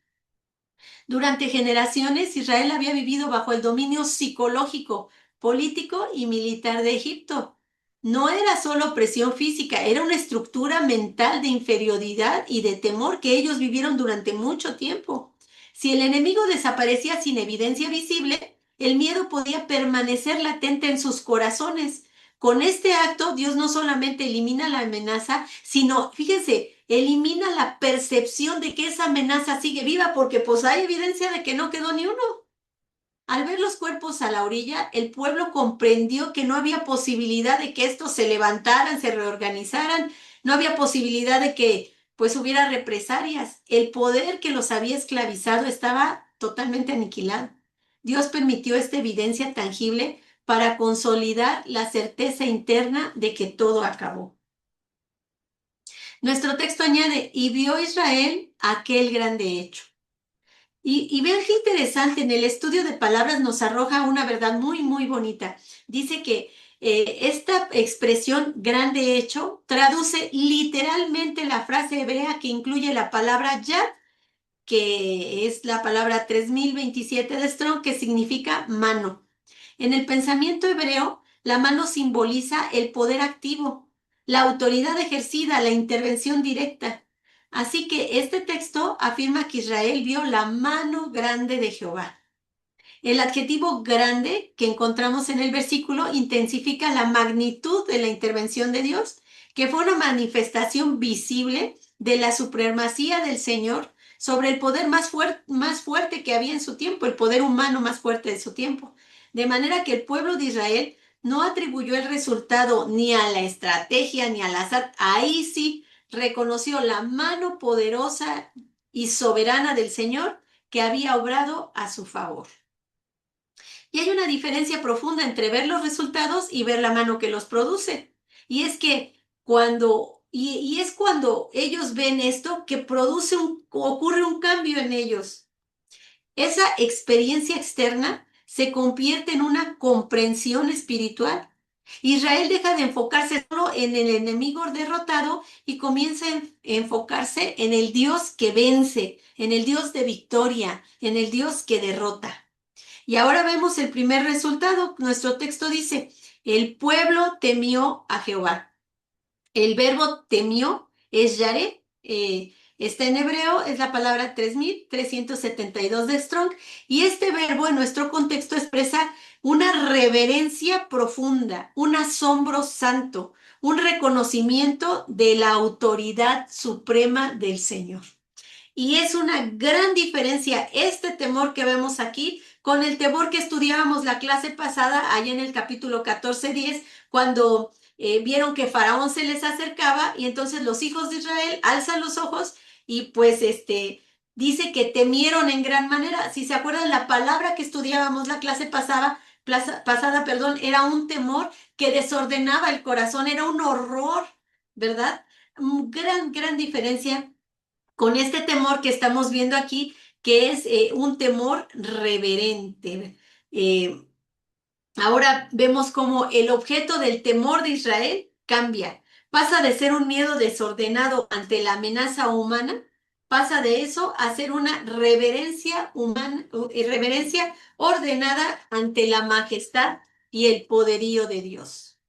Durante generaciones, Israel había vivido bajo el dominio psicológico, político y militar de Egipto. No era solo presión física, era una estructura mental de inferioridad y de temor que ellos vivieron durante mucho tiempo. Si el enemigo desaparecía sin evidencia visible, el miedo podía permanecer latente en sus corazones. Con este acto, Dios no solamente elimina la amenaza, sino, fíjense, elimina la percepción de que esa amenaza sigue viva, porque pues hay evidencia de que no quedó ni uno. Al ver los cuerpos a la orilla, el pueblo comprendió que no había posibilidad de que estos se levantaran, se reorganizaran, no había posibilidad de que pues hubiera represalias. El poder que los había esclavizado estaba totalmente aniquilado. Dios permitió esta evidencia tangible para consolidar la certeza interna de que todo acabó. Nuestro texto añade, y vio Israel aquel grande hecho. Y vean qué interesante, en el estudio de palabras nos arroja una verdad muy, muy bonita. Dice que esta expresión grande hecho traduce literalmente la frase hebrea que incluye la palabra yad, que es la palabra 3027 de Strong, que significa mano. En el pensamiento hebreo, la mano simboliza el poder activo, la autoridad ejercida, la intervención directa. Así que este texto afirma que Israel vio la mano grande de Jehová. El adjetivo grande que encontramos en el versículo intensifica la magnitud de la intervención de Dios, que fue una manifestación visible de la supremacía del Señor sobre el poder más fuerte que había en su tiempo, el poder humano más fuerte de su tiempo. De manera que el pueblo de Israel no atribuyó el resultado ni a la estrategia ni al azar. Ahí sí reconoció la mano poderosa y soberana del Señor que había obrado a su favor. Y hay una diferencia profunda entre ver los resultados y ver la mano que los produce. Y es que es cuando ellos ven esto que ocurre un cambio en ellos. Esa experiencia externa se convierte en una comprensión espiritual. Israel deja de enfocarse solo en el enemigo derrotado y comienza a enfocarse en el Dios que vence, en el Dios de victoria, en el Dios que derrota. Y ahora vemos el primer resultado. Nuestro texto dice, el pueblo temió a Jehová. El verbo temió es yaré. Está en hebreo, es la palabra 3372 de Strong. Y este verbo en nuestro contexto expresa una reverencia profunda, un asombro santo, un reconocimiento de la autoridad suprema del Señor. Y es una gran diferencia este temor que vemos aquí con el temor que estudiábamos la clase pasada, allá en el capítulo 14:10, cuando vieron que Faraón se les acercaba y entonces los hijos de Israel alzan los ojos y pues dice que temieron en gran manera. Si se acuerdan, la palabra que estudiábamos la clase pasada pasada, era un temor que desordenaba el corazón, era un horror, ¿verdad? Gran diferencia con este temor que estamos viendo aquí, que es un temor reverente. Ahora vemos cómo el objeto del temor de Israel cambia. Pasa de ser un miedo desordenado ante la amenaza humana, pasa de eso a ser una reverencia humana, reverencia ordenada ante la majestad y el poderío de Dios.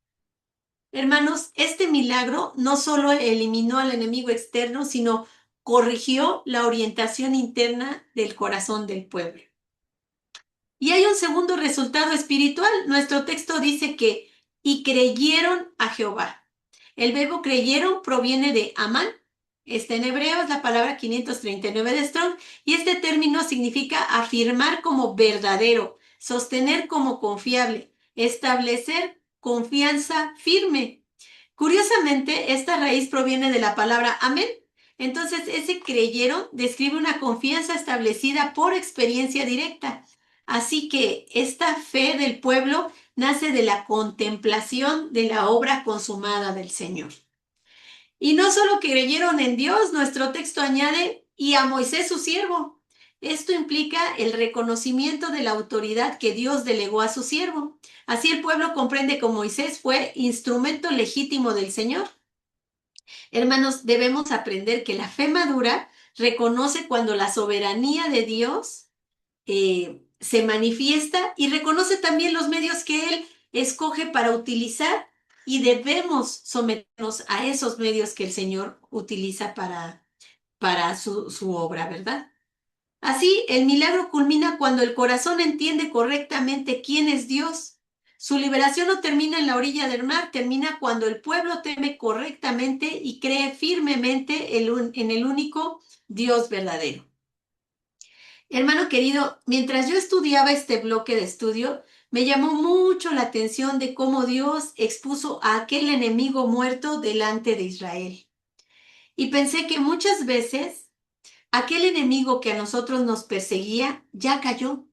Hermanos, este milagro no solo eliminó al enemigo externo, sino corrigió la orientación interna del corazón del pueblo. Y hay un segundo resultado espiritual. Nuestro texto dice que, y creyeron a Jehová. El verbo creyeron proviene de amán. Está en hebreo, es la palabra 539 de Strong, y este término significa afirmar como verdadero, sostener como confiable, establecer confianza firme. Curiosamente, esta raíz proviene de la palabra amén. Entonces, ese creyeron describe una confianza establecida por experiencia directa. Así que esta fe del pueblo nace de la contemplación de la obra consumada del Señor. Y no solo creyeron en Dios, nuestro texto añade, y a Moisés su siervo. Esto implica el reconocimiento de la autoridad que Dios delegó a su siervo. Así el pueblo comprende que Moisés fue instrumento legítimo del Señor. Hermanos, debemos aprender que la fe madura reconoce cuando la soberanía de Dios se manifiesta y reconoce también los medios que Él escoge para utilizar y debemos someternos a esos medios que el Señor utiliza para su obra, ¿verdad? Así, el milagro culmina cuando el corazón entiende correctamente quién es Dios. Su liberación no termina en la orilla del mar, termina cuando el pueblo teme correctamente y cree firmemente en el único Dios verdadero. Hermano querido, mientras yo estudiaba este bloque de estudio, me llamó mucho la atención de cómo Dios expuso a aquel enemigo muerto delante de Israel. Y pensé que muchas veces aquel enemigo que a nosotros nos perseguía ya cayó,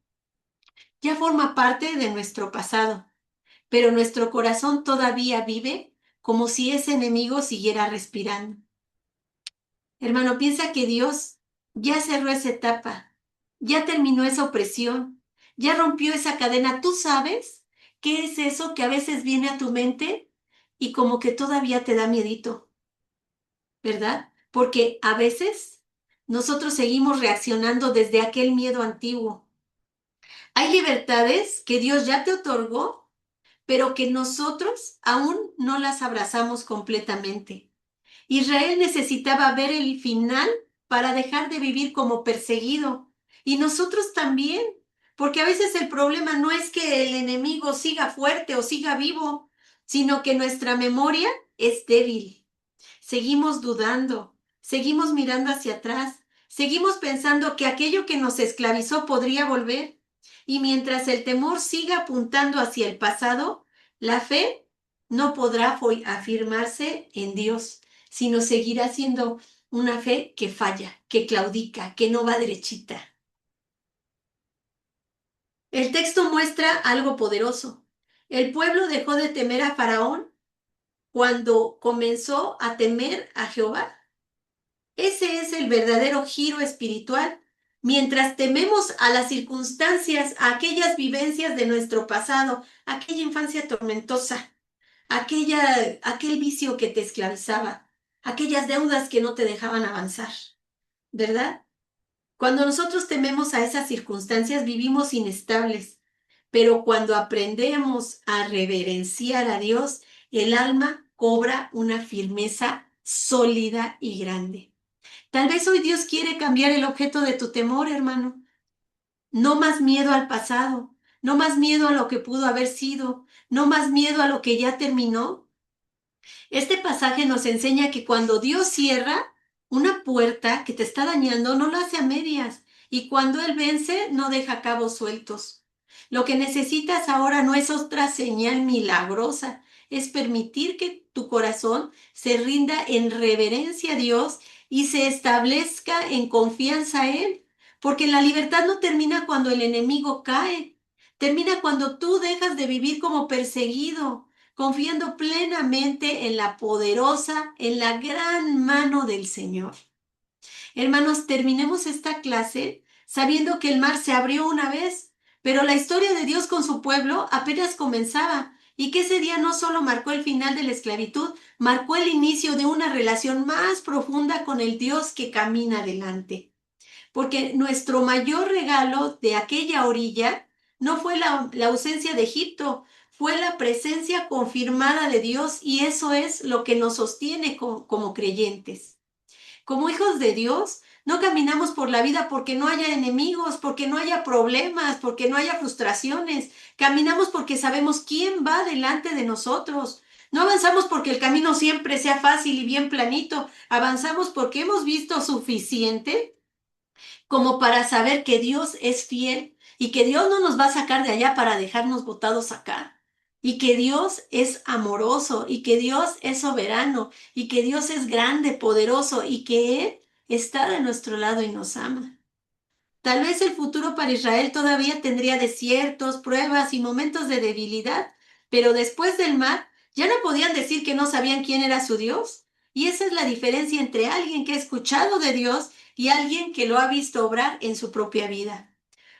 ya forma parte de nuestro pasado, pero nuestro corazón todavía vive como si ese enemigo siguiera respirando. Hermano, piensa que Dios ya cerró esa etapa, ya terminó esa opresión, ya rompió esa cadena. ¿Tú sabes qué es eso que a veces viene a tu mente y como que todavía te da miedito, ¿verdad? Porque a veces nosotros seguimos reaccionando desde aquel miedo antiguo. Hay libertades que Dios ya te otorgó, pero que nosotros aún no las abrazamos completamente. Israel necesitaba ver el final para dejar de vivir como perseguido. Y nosotros también, porque a veces el problema no es que el enemigo siga fuerte o siga vivo, sino que nuestra memoria es débil. Seguimos dudando, seguimos mirando hacia atrás, seguimos pensando que aquello que nos esclavizó podría volver. Y mientras el temor siga apuntando hacia el pasado, la fe no podrá afirmarse en Dios, sino seguirá siendo una fe que falla, que claudica, que no va derechita. El texto muestra algo poderoso. El pueblo dejó de temer a Faraón cuando comenzó a temer a Jehová. Ese es el verdadero giro espiritual. Mientras tememos a las circunstancias, a aquellas vivencias de nuestro pasado, aquella infancia tormentosa, aquel vicio que te esclavizaba, aquellas deudas que no te dejaban avanzar, ¿verdad? Cuando nosotros tememos a esas circunstancias, vivimos inestables, pero cuando aprendemos a reverenciar a Dios, el alma cobra una firmeza sólida y grande. Tal vez hoy Dios quiere cambiar el objeto de tu temor, hermano. No más miedo al pasado, no más miedo a lo que pudo haber sido, no más miedo a lo que ya terminó. Este pasaje nos enseña que cuando Dios cierra una puerta que te está dañando, no lo hace a medias. Y cuando Él vence, no deja cabos sueltos. Lo que necesitas ahora no es otra señal milagrosa, es permitir que tu corazón se rinda en reverencia a Dios y se establezca en confianza a Él. Porque la libertad no termina cuando el enemigo cae. Termina cuando tú dejas de vivir como perseguido, confiando plenamente en la poderosa, en la gran mano del Señor. Hermanos, terminemos esta clase sabiendo que el mar se abrió una vez, pero la historia de Dios con su pueblo apenas comenzaba y que ese día no solo marcó el final de la esclavitud, marcó el inicio de una relación más profunda con el Dios que camina adelante. Porque nuestro mayor regalo de aquella orilla no fue la ausencia de Egipto, fue la presencia confirmada de Dios y eso es lo que nos sostiene como creyentes. Como hijos de Dios, no caminamos por la vida porque no haya enemigos, porque no haya problemas, porque no haya frustraciones. Caminamos porque sabemos quién va delante de nosotros. No avanzamos porque el camino siempre sea fácil y bien planito. Avanzamos porque hemos visto suficiente como para saber que Dios es fiel y que Dios no nos va a sacar de allá para dejarnos botados acá. Y que Dios es amoroso y que Dios es soberano y que Dios es grande, poderoso y que Él está de nuestro lado y nos ama. Tal vez el futuro para Israel todavía tendría desiertos, pruebas y momentos de debilidad, pero después del mar ya no podían decir que no sabían quién era su Dios. Y esa es la diferencia entre alguien que ha escuchado de Dios y alguien que lo ha visto obrar en su propia vida.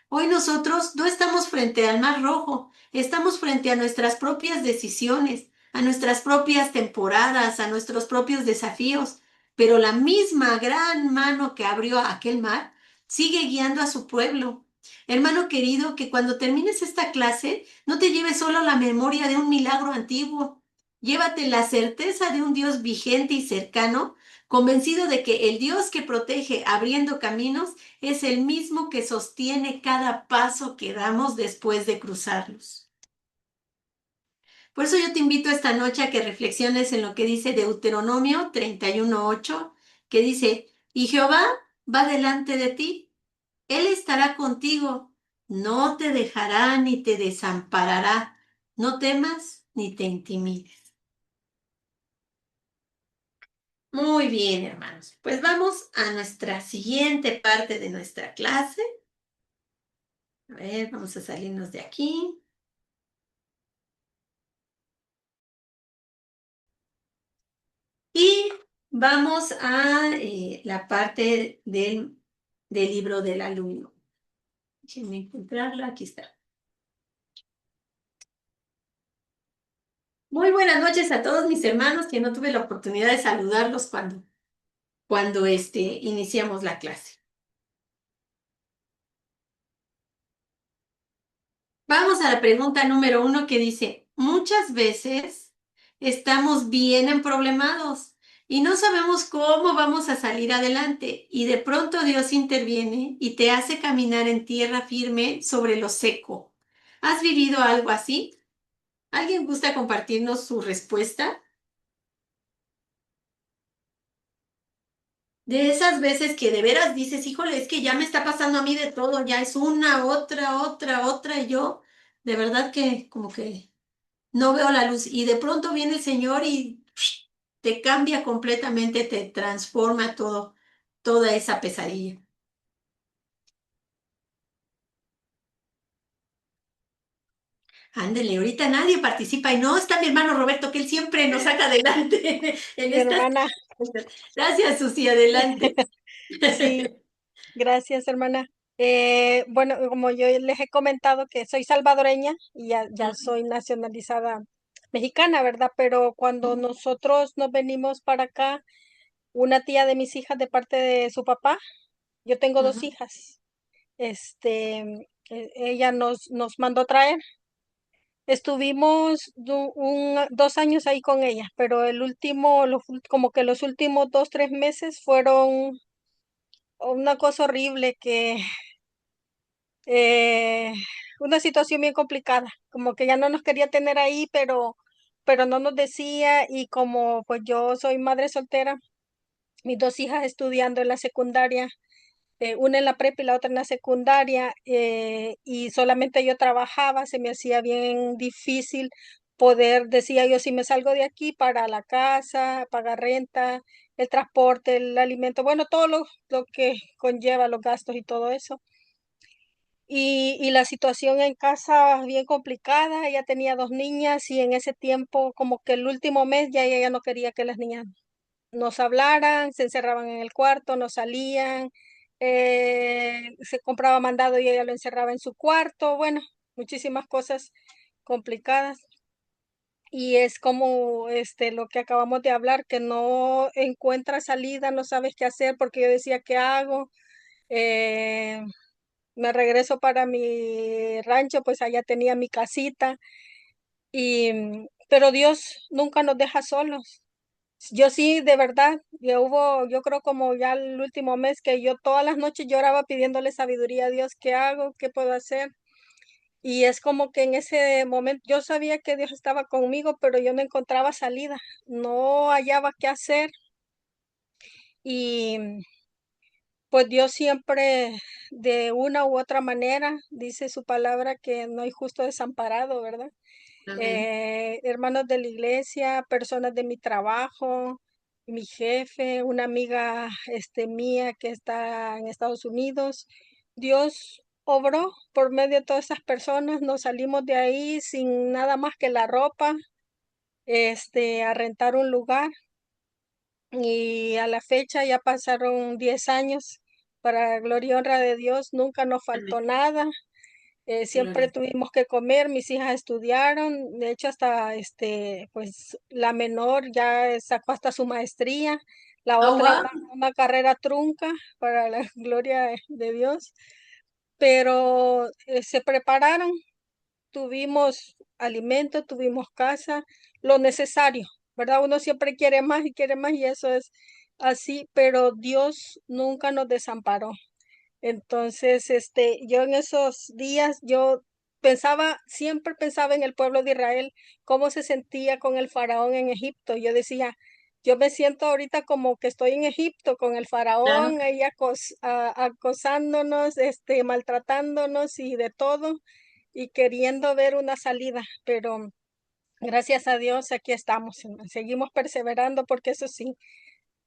Hoy nosotros no estamos frente al mar rojo, estamos frente a nuestras propias decisiones, a nuestras propias temporadas, a nuestros propios desafíos, pero la misma gran mano que abrió aquel mar sigue guiando a su pueblo. Hermano querido, que cuando termines esta clase no te lleves solo la memoria de un milagro antiguo, llévate la certeza de un Dios vigente y cercano, convencido de que el Dios que protege abriendo caminos es el mismo que sostiene cada paso que damos después de cruzarlos. Por eso yo te invito esta noche a que reflexiones en lo que dice Deuteronomio 31:8, que dice, y Jehová va delante de ti, Él estará contigo, no te dejará ni te desamparará, no temas ni te intimides. Muy bien, hermanos, pues vamos a nuestra siguiente parte de nuestra clase. A ver, vamos a salirnos de aquí. Y vamos a la parte del libro del alumno. Déjenme encontrarla, aquí está. Muy buenas noches a todos mis hermanos, que no tuve la oportunidad de saludarlos cuando iniciamos la clase. Vamos a la pregunta número 1 que dice, muchas veces estamos bien emproblemados y no sabemos cómo vamos a salir adelante y de pronto Dios interviene y te hace caminar en tierra firme sobre lo seco. ¿Has vivido algo así? ¿Alguien gusta compartirnos su respuesta? De esas veces que de veras dices, híjole, es que ya me está pasando a mí de todo, ya es una, otra, y yo de verdad que como que no veo la luz y de pronto viene el Señor y te cambia completamente, te transforma todo, toda esa pesadilla. Ándele, ahorita nadie participa y no está mi hermano Roberto, que él siempre nos saca adelante en Mi estas. hermana, Gracias, Susi, adelante. sí, gracias, hermana. Bueno, como yo les he comentado que soy salvadoreña y ya soy nacionalizada mexicana, ¿verdad? Pero cuando nosotros nos venimos para acá, una tía de mis hijas de parte de su papá, yo tengo dos Ujú. hijas, ella nos mandó traer. Estuvimos 2 años ahí con ella, pero como que los últimos 2, 3 meses fueron una cosa horrible eh, una situación bien complicada, como que ya no nos quería tener ahí, pero no nos decía y como pues yo soy madre soltera, mis dos hijas estudiando en la secundaria, una en la prepa y la otra en la secundaria, y solamente yo trabajaba, se me hacía bien difícil poder, decía yo, si me salgo de aquí para la casa, pagar renta, el transporte, el alimento, bueno, todo lo que conlleva los gastos y todo eso. y la situación en casa bien complicada. Ella tenía 2 niñas y en ese tiempo, como que el último mes, ya ella no quería que las niñas nos hablaran, se encerraban en el cuarto, no salían, se compraba mandado y ella lo encerraba en su cuarto, bueno, muchísimas cosas complicadas. Y es como, lo que acabamos de hablar, que no encuentras salida, no sabes qué hacer, porque yo decía: "¿Qué hago?". Eh, Me regreso para mi rancho, pues allá tenía mi casita y, pero Dios nunca nos deja solos. Yo sí, de verdad, yo creo como ya el último mes que yo todas las noches lloraba pidiéndole sabiduría a Dios, ¿qué hago? ¿Qué puedo hacer? Y es como que en ese momento yo sabía que Dios estaba conmigo, pero yo no encontraba salida, no hallaba qué hacer y pues Dios siempre de una u otra manera dice su palabra que no hay justo desamparado, ¿verdad? Amén. Hermanos de la iglesia, personas de mi trabajo, mi jefe, una amiga, mía que está en Estados Unidos. Dios obró por medio de todas esas personas, nos salimos de ahí sin nada más que la ropa, a rentar un lugar y a la fecha ya pasaron 10 años. Para gloria y honra de Dios, nunca nos Amén. faltó nada. Siempre Gloria. tuvimos que comer, mis hijas estudiaron, de hecho hasta, pues, la menor ya sacó hasta su maestría, la Oh, otra wow. una carrera trunca para la gloria de Dios, pero, se prepararon, tuvimos alimento, tuvimos casa, lo necesario, ¿verdad? Uno siempre quiere más y eso es así, pero Dios nunca nos desamparó. Entonces, yo en esos días, yo pensaba, siempre pensaba en el pueblo de Israel, cómo se sentía con el faraón en Egipto. Yo decía, yo me siento ahorita como que estoy en Egipto con el Claro. faraón ahí acosándonos, maltratándonos y de todo, y queriendo ver una salida, pero gracias a Dios aquí estamos, seguimos perseverando porque eso sí,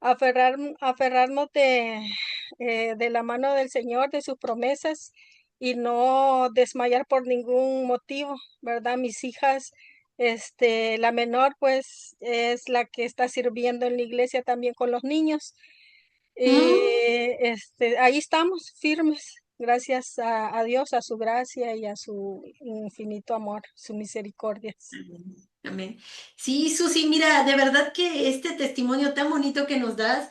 aferrarnos de la mano del Señor, de sus promesas, y no desmayar por ningún motivo, ¿verdad? Mis hijas, la menor, pues, es la que está sirviendo en la iglesia también con los niños. Mm. Ahí estamos firmes, gracias a Dios, a su gracia y a su infinito amor, su misericordias. Amén. Amén. Sí, Susi, mira, de verdad que este testimonio tan bonito que nos das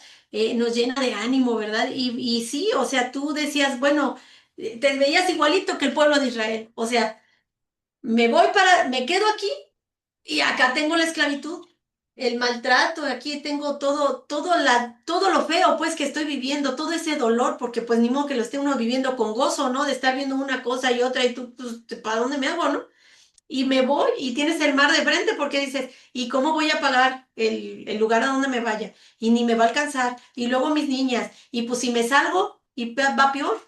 nos llena de ánimo, ¿verdad? Y sí, o sea, tú decías, bueno, te veías igualito que el pueblo de Israel. O sea, me quedo aquí y acá tengo la esclavitud, el maltrato, aquí tengo todo lo feo, pues, que estoy viviendo, todo ese dolor, porque pues ni modo que lo esté uno viviendo con gozo, ¿no? De estar viendo una cosa y otra y tú, pues, ¿para dónde me hago, no? Y me voy y tienes el mar de frente porque dices, ¿y cómo voy a pagar el lugar a donde me vaya? Y ni me va a alcanzar. Y luego mis niñas, y pues si me salgo, y va peor.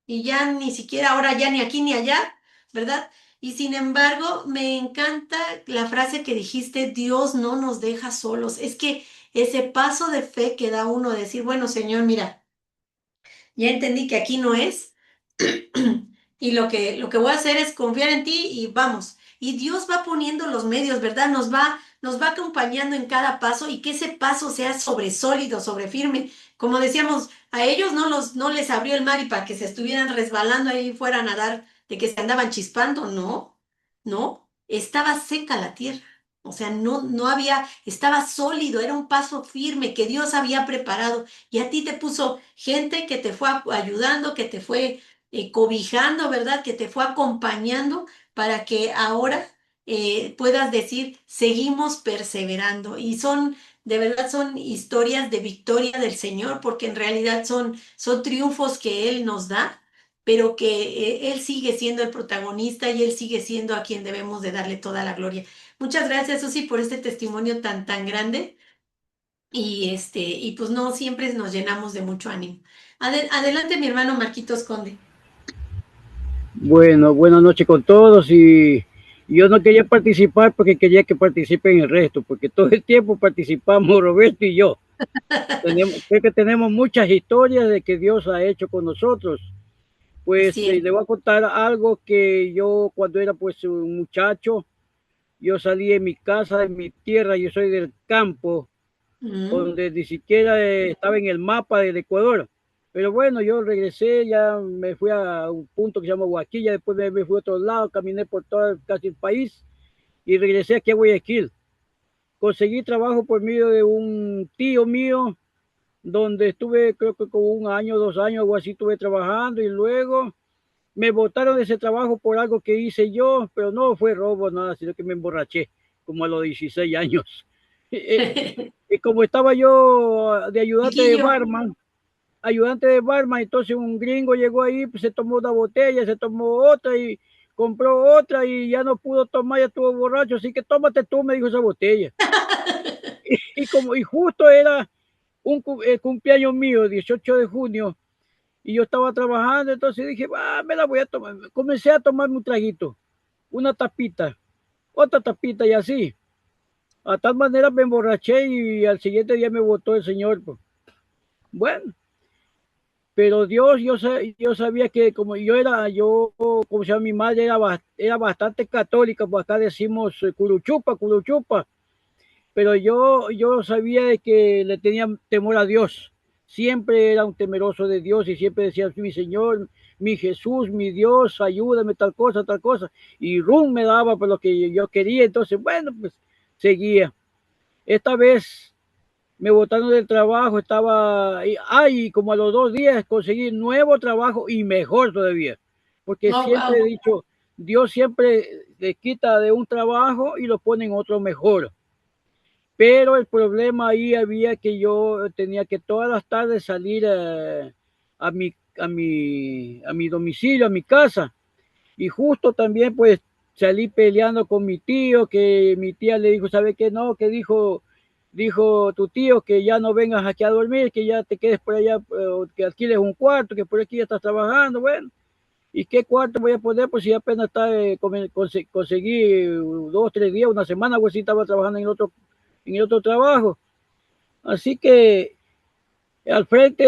Y ya ni siquiera ahora ya ni aquí ni allá, ¿verdad? Y sin embargo, me encanta la frase que dijiste, Dios no nos deja solos. Es que ese paso de fe que da uno a decir, bueno, Señor, mira, ya entendí que aquí no es. Y lo que voy a hacer es confiar en ti y vamos. Y Dios va poniendo los medios, ¿verdad? Nos va acompañando en cada paso y que ese paso sea sobre sólido, sobre firme. Como decíamos, a ellos no les abrió el mar y para que se estuvieran resbalando ahí fuera a nadar, de que se andaban chispando, no, no, estaba seca la tierra. O sea, no había, estaba sólido, era un paso firme que Dios había preparado y a ti te puso gente que te fue ayudando, que te fue cobijando, ¿verdad? Que te fue acompañando para que ahora puedas decir, seguimos perseverando. Y de verdad, son historias de victoria del Señor, porque en realidad son triunfos que Él nos da, pero que Él sigue siendo el protagonista y Él sigue siendo a quien debemos de darle toda la gloria. Muchas gracias, Susi, por este testimonio tan grande. Y pues no, siempre nos llenamos de mucho ánimo. Adelante, mi hermano Marquitos Conde. Bueno, buenas noches con todos y yo no quería participar porque quería que participen el resto, porque todo el tiempo participamos Roberto y yo. Creo que tenemos muchas historias de que Dios ha hecho con nosotros Pues Así es. le voy a contar algo que yo cuando era pues un muchacho, yo salí de mi casa, de mi tierra, yo soy del campo, Mm. donde ni siquiera estaba en el mapa del Ecuador. Pero bueno, yo regresé, ya me fui a un punto que se llama Huaquilla, después me fui a otro lado, caminé por todo casi el país y regresé aquí a Guayaquil. Conseguí trabajo por medio de un tío mío, donde estuve creo que como un año, 2 años, algo así estuve trabajando y luego me botaron de ese trabajo por algo que hice yo, pero no fue robo, nada, sino que me emborraché como a los 16 años. Y como estaba yo de Chiquillo. ayudante de barman, entonces un gringo llegó ahí, pues se tomó una botella, se tomó otra y compró otra y ya no pudo tomar, ya estuvo borracho, así que tómate tú, me dijo esa botella. Y justo era el cumpleaños mío, 18 de junio, y yo estaba trabajando, entonces dije, me la voy a tomar. Comencé a tomarme un traguito, una tapita, otra tapita y así. A tal manera me emborraché y al siguiente día me votó el señor. Pues. Bueno, pero Dios, yo sabía que como como se llama mi madre, era bastante católica, pues acá decimos curuchupa, curuchupa, pero yo sabía de que le tenía temor a Dios. Siempre era un temeroso de Dios y siempre decía, mi Señor, mi Jesús, mi Dios, ayúdame tal cosa, tal cosa. Y rum me daba por lo que yo quería, entonces, bueno, pues seguía. Esta vez me botaron del trabajo, como a los 2 días conseguí nuevo trabajo y mejor todavía, porque Oh, siempre he wow. dicho, Dios siempre le quita de un trabajo y lo pone en otro mejor. Pero el problema ahí había que yo tenía que todas las tardes salir a mi domicilio, a mi casa. Y justo también pues salí peleando con mi tío, que mi tía le dijo, ¿sabe qué? No, que dijo tu tío que ya no vengas aquí a dormir, que ya te quedes por allá, que alquiles un cuarto, que por aquí ya estás trabajando. Bueno, ¿y qué cuarto voy a poner? Pues si apenas conseguí 2, 3 días, una semana, pues sí estaba trabajando en el otro trabajo. Así que al frente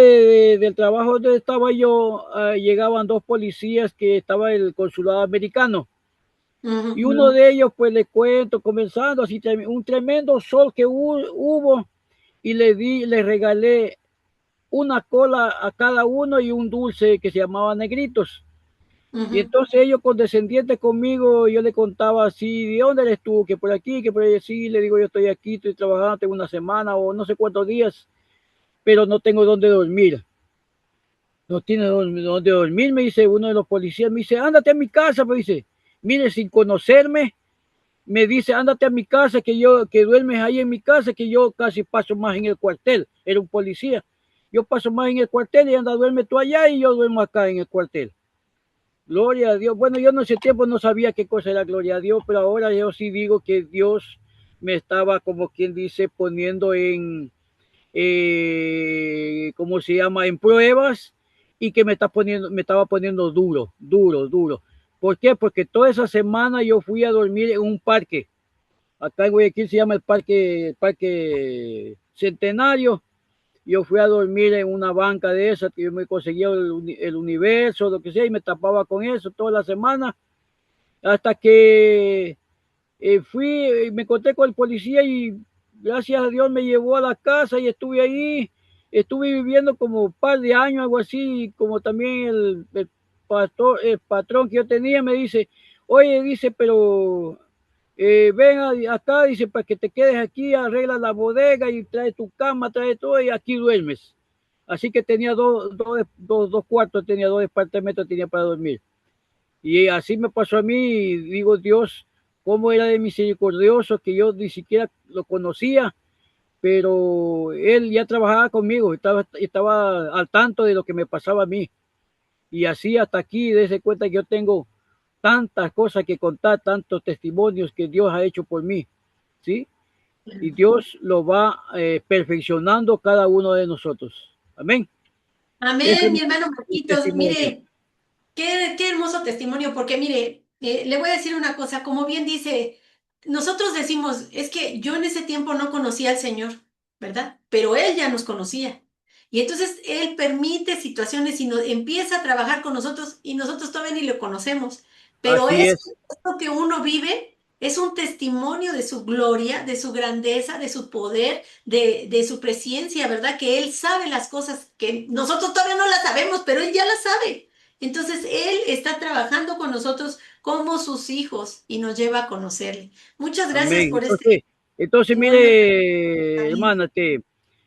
del trabajo donde estaba yo, llegaban 2 policías que estaba el consulado americano. Y Ujú. uno de ellos, pues le cuento, comenzando así, un tremendo sol que hubo, y le regalé una cola a cada uno y un dulce que se llamaba Negritos. Y Ujú. entonces ellos condescendientes conmigo, yo le contaba así, ¿de dónde eres tú? Que por aquí, que por allí, sí, le digo, yo estoy aquí, estoy trabajando, tengo una semana o no sé cuántos días, pero no tengo dónde dormir. No tiene dónde dormir, me dice uno de los policías, me dice, ándate a mi casa, me dice, mire, sin conocerme, me dice, ándate a mi casa, que duermes ahí en mi casa, que yo casi paso más en el cuartel. Era un policía. Yo paso más en el cuartel y anda, duerme tú allá y yo duermo acá en el cuartel. Gloria a Dios. Bueno, yo en ese tiempo no sabía qué cosa era gloria a Dios, pero ahora yo sí digo que Dios me estaba, como quien dice, poniendo ¿cómo se llama? En pruebas, y que me estaba poniendo duro, duro, duro. ¿Por qué? Porque toda esa semana yo fui a dormir en un parque. Acá en Guayaquil se llama el Parque Centenario. Yo fui a dormir en una banca de esas que yo me conseguía el Universo, lo que sea, y me tapaba con eso toda la semana, hasta que me encontré con el policía y gracias a Dios me llevó a la casa y estuve ahí, estuve viviendo como un par de años, algo así, como también el patrón que yo tenía me dice, oye, dice, pero ven acá, dice, para que te quedes aquí, arregla la bodega y trae tu cama, trae todo y aquí duermes. Así que tenía dos cuartos, tenía 2 departamentos, tenía para dormir. Y así me pasó a mí, y digo, Dios, cómo era de misericordioso, que yo ni siquiera lo conocía, pero él ya trabajaba conmigo, estaba al tanto de lo que me pasaba a mí. Y así hasta aquí, dése cuenta que yo tengo tantas cosas que contar, tantos testimonios que Dios ha hecho por mí, ¿sí? Y Dios lo va perfeccionando cada uno de nosotros. Amén. Ese Amén, es mi hermano mi Marquitos. testimonio. Mire, qué hermoso testimonio, porque mire, le voy a decir una cosa, como bien dice, nosotros decimos, es que yo en ese tiempo no conocía al Señor, ¿verdad? Pero Él ya nos conocía. Y entonces Él permite situaciones y empieza a trabajar con nosotros y nosotros todavía ni lo conocemos. Pero Así es. esto que uno vive es un testimonio de su gloria, de su grandeza, de su poder, de su presencia, ¿verdad? Que Él sabe las cosas que nosotros todavía no las sabemos, pero Él ya las sabe. Entonces Él está trabajando con nosotros como sus hijos y nos lleva a conocerle. Muchas gracias Amén. por este Entonces, testimonio. mire, hermana,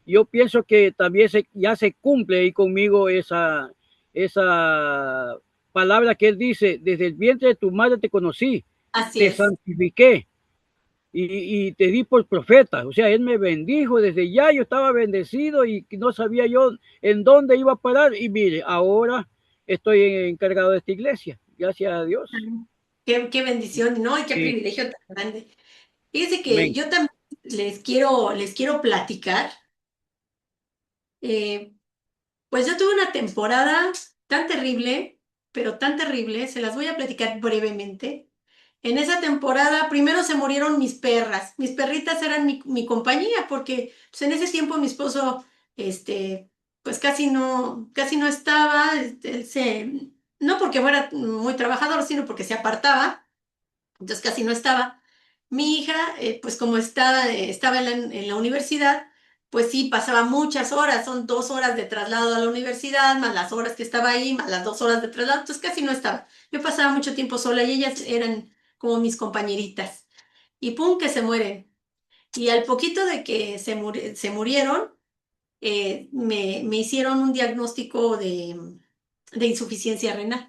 yo pienso que también ya se cumple ahí conmigo esa palabra que él dice, desde el vientre de tu madre te conocí, Así te es. santifiqué y te di por profeta. O sea, él me bendijo, desde ya yo estaba bendecido y no sabía yo en dónde iba a parar. Y mire, ahora estoy encargado de esta iglesia, gracias a Dios. Qué bendición, ¿no? Y qué Sí, privilegio tan grande. Fíjense que amén. yo también les quiero platicar. eh, pues yo tuve una temporada tan terrible, pero tan terrible, se las voy a platicar brevemente. En esa temporada, primero se murieron mis perras. Mis perritas eran mi compañía, porque pues, en ese tiempo mi esposo, pues casi no estaba. No porque fuera muy trabajador, sino porque se apartaba. Entonces casi no estaba. Mi hija, pues como estaba en la universidad, pues sí, pasaba muchas horas, son 2 horas de traslado a la universidad, más las horas que estaba ahí, más las 2 horas de traslado, entonces casi no estaba. Yo pasaba mucho tiempo sola y ellas eran como mis compañeritas. Y pum, que se mueren. Y al poquito de que se murieron, me hicieron un diagnóstico de insuficiencia renal.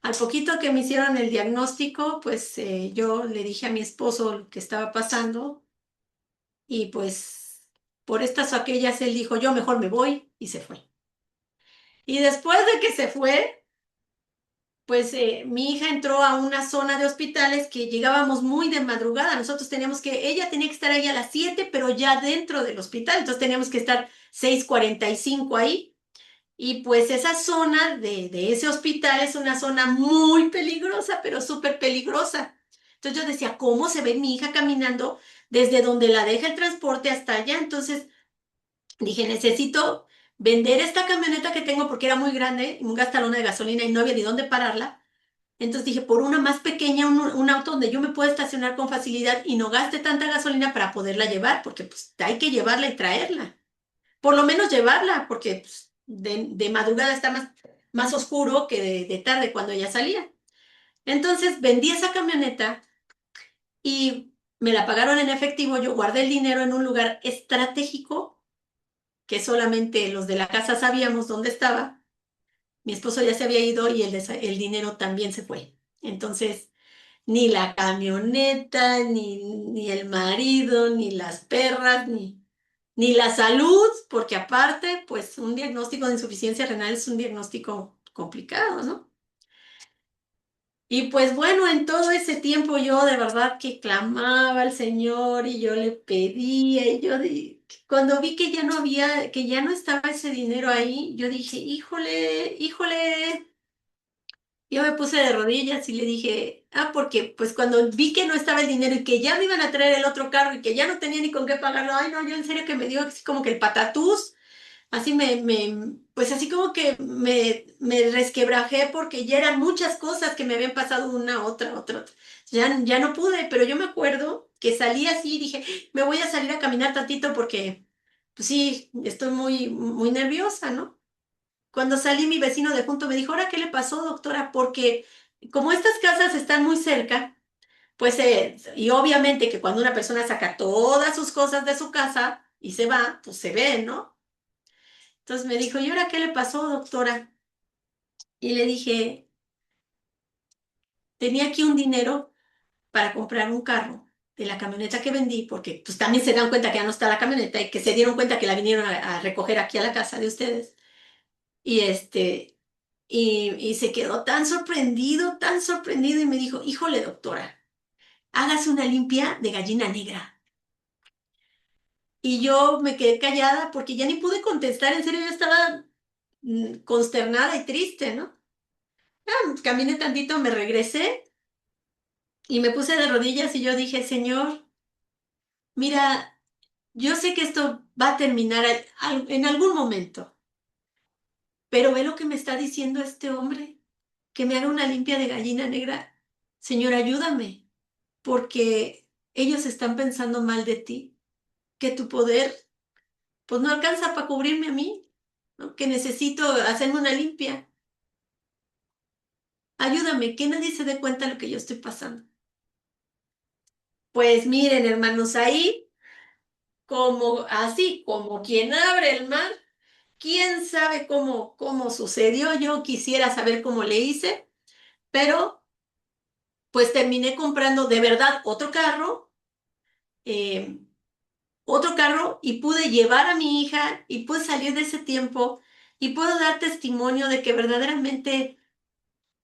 Al poquito que me hicieron el diagnóstico, pues yo le dije a mi esposo lo que estaba pasando y pues por estas o aquellas él dijo, yo mejor me voy y se fue. Y después de que se fue, pues mi hija entró a una zona de hospitales que llegábamos muy de madrugada. Ella tenía que estar ahí a las 7, pero ya dentro del hospital, entonces teníamos que estar 6:45 ahí. Y pues esa zona de ese hospital es una zona muy peligrosa, pero súper peligrosa. Entonces yo decía, ¿cómo se ve mi hija caminando desde donde la deja el transporte hasta allá? Entonces dije, necesito vender esta camioneta que tengo porque era muy grande, un gastalón de gasolina y no había ni dónde pararla. Entonces dije, por una más pequeña, un auto donde yo me pueda estacionar con facilidad y no gaste tanta gasolina para poderla llevar, porque pues hay que llevarla y traerla. Por lo menos llevarla, porque pues, de madrugada está más oscuro que de tarde cuando ella salía. Entonces vendí esa camioneta y me la pagaron en efectivo. Yo guardé el dinero en un lugar estratégico que solamente los de la casa sabíamos dónde estaba. Mi esposo ya se había ido y el dinero también se fue. Entonces, ni la camioneta, ni el marido, ni las perras, ni la salud, porque aparte, pues un diagnóstico de insuficiencia renal es un diagnóstico complicado, ¿no? Y pues bueno, en todo ese tiempo yo de verdad que clamaba al Señor y yo le pedía y cuando vi que ya no había, que ya no estaba ese dinero ahí, yo dije, híjole, híjole, yo me puse de rodillas y le dije, porque pues cuando vi que no estaba el dinero y que ya me iban a traer el otro carro y que ya no tenía ni con qué pagarlo, ay no, yo en serio que me dio así como que el patatús. Así pues así como que me resquebrajé porque ya eran muchas cosas que me habían pasado una, otra. Ya no pude, pero yo me acuerdo que salí así y dije, me voy a salir a caminar tantito porque, pues sí, estoy muy, muy nerviosa, ¿no? Cuando salí, mi vecino de junto me dijo, ¿ahora qué le pasó, doctora? Porque como estas casas están muy cerca, pues, y obviamente que cuando una persona saca todas sus cosas de su casa y se va, pues se ve, ¿no? Entonces me dijo, ¿y ahora qué le pasó, doctora? Y le dije, tenía aquí un dinero para comprar un carro de la camioneta que vendí, porque pues también se dan cuenta que ya no está la camioneta y que se dieron cuenta que la vinieron a recoger aquí a la casa de ustedes. Y y se quedó tan sorprendido y me dijo, híjole, doctora, hágase una limpia de gallina negra. Y yo me quedé callada porque ya ni pude contestar, en serio, yo estaba consternada y triste, ¿no? Caminé tantito, me regresé y me puse de rodillas y yo dije, Señor, mira, yo sé que esto va a terminar en algún momento, pero ve lo que me está diciendo este hombre, que me haga una limpia de gallina negra. Señor, ayúdame, porque ellos están pensando mal de ti, que tu poder pues no alcanza para cubrirme a mí, ¿no? Que necesito hacerme una limpia. Ayúdame, que nadie se dé cuenta de lo que yo estoy pasando. Pues miren, hermanos, ahí como así, como quien abre el mar, quién sabe cómo sucedió. Yo quisiera saber cómo le hice, pero pues terminé comprando de verdad eh, otro carro y pude llevar a mi hija y pude salir de ese tiempo y puedo dar testimonio de que verdaderamente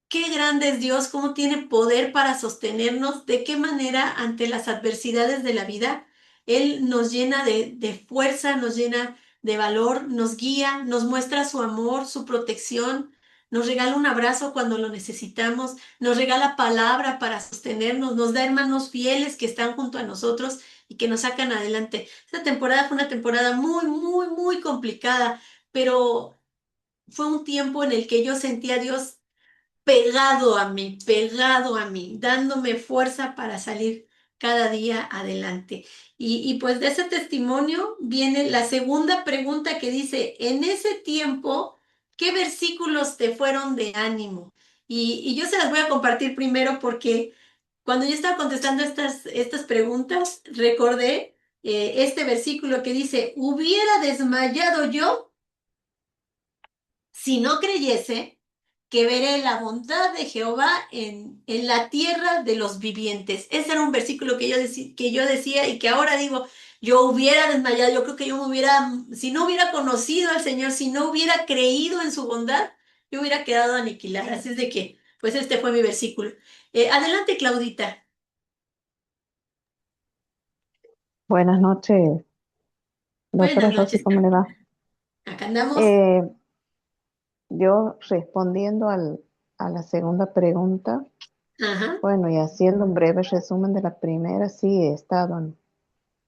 qué grande es Dios, cómo tiene poder para sostenernos, de qué manera ante las adversidades de la vida Él nos llena de fuerza, nos llena de valor, nos guía, nos muestra su amor, su protección, nos regala un abrazo cuando lo necesitamos, nos regala palabra para sostenernos, nos da hermanos fieles que están junto a nosotros y que nos sacan adelante. Esta temporada fue una temporada muy, muy, muy complicada, pero fue un tiempo en el que yo sentía a Dios pegado a mí, dándome fuerza para salir cada día adelante. Y pues de ese testimonio viene la segunda pregunta que dice, en ese tiempo, ¿qué versículos te fueron de ánimo? Y yo se las voy a compartir primero porque cuando yo estaba contestando estas preguntas, recordé este versículo que dice, hubiera desmayado yo si no creyese que veré la bondad de Jehová en la tierra de los vivientes. Ese era un versículo que yo decía y que ahora digo, yo hubiera desmayado, yo creo que yo me hubiera, si no hubiera conocido al Señor, si no hubiera creído en su bondad, yo hubiera quedado aniquilada. Así es de que, pues este fue mi versículo. Adelante, Claudita. Buenas noches, doctora Buenas Rosy, noches, ¿cómo le Carmen. va? Acá andamos. Eh, yo respondiendo a la segunda pregunta, Ajá, bueno, y haciendo un breve resumen de la primera, sí he estado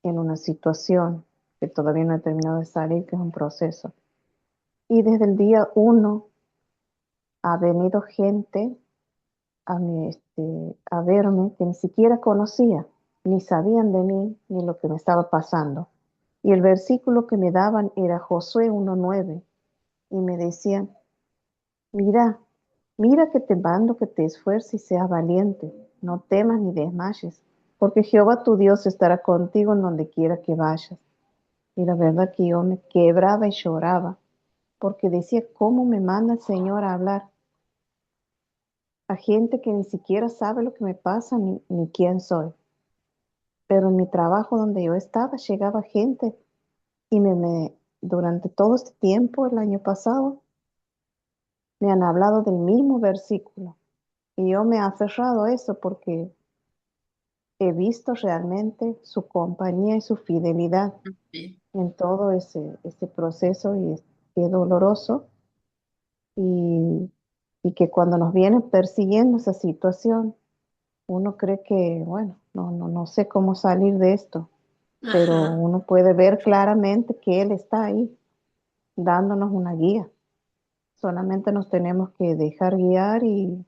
en una situación que todavía no he terminado de salir, que es un proceso. Y desde el día uno ha venido gente a verme que ni siquiera conocía, ni sabían de mí, ni lo que me estaba pasando. Y el versículo que me daban era Josué 1:9 y me decían, mira, mira que te mando que te esfuerces y seas valiente, no temas ni desmayes, porque Jehová tu Dios estará contigo en donde quiera que vayas. Y la verdad que yo me quebraba y lloraba, porque decía, ¿cómo me manda el Señor a hablar a gente que ni siquiera sabe lo que me pasa ni quién soy? Pero en mi trabajo donde yo estaba llegaba gente y durante todo este tiempo, el año pasado, me han hablado del mismo versículo. Y yo me he aferrado a eso porque he visto realmente su compañía y su fidelidad en todo ese proceso y es doloroso. Y, y que cuando nos vienen persiguiendo esa situación, uno cree que, bueno, no sé cómo salir de esto, pero ajá. uno puede ver claramente que Él está ahí dándonos una guía. Solamente nos tenemos que dejar guiar y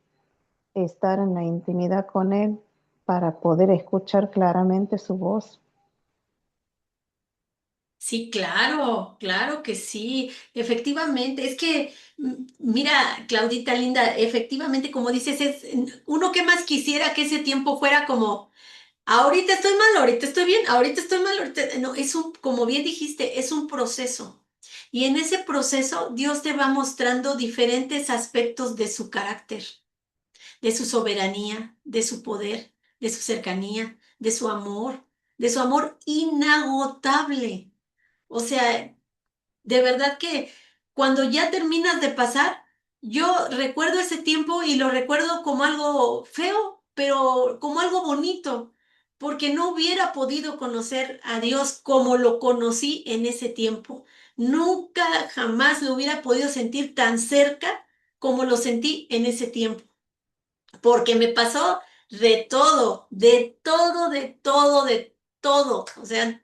estar en la intimidad con Él para poder escuchar claramente su voz. Sí, claro, claro que sí, efectivamente. Es que, mira, Claudita linda, efectivamente, como dices, uno que más quisiera que ese tiempo fuera como, ahorita estoy mal, ahorita estoy bien, ahorita estoy mal, ahorita, no, como bien dijiste, es un proceso. Y en ese proceso Dios te va mostrando diferentes aspectos de su carácter, de su soberanía, de su poder, de su cercanía, de su amor inagotable. O sea, de verdad que cuando ya terminas de pasar, yo recuerdo ese tiempo y lo recuerdo como algo feo, pero como algo bonito, porque no hubiera podido conocer a Dios como lo conocí en ese tiempo. Nunca, jamás lo hubiera podido sentir tan cerca como lo sentí en ese tiempo, porque me pasó de todo, de todo, de todo, de todo. O sea,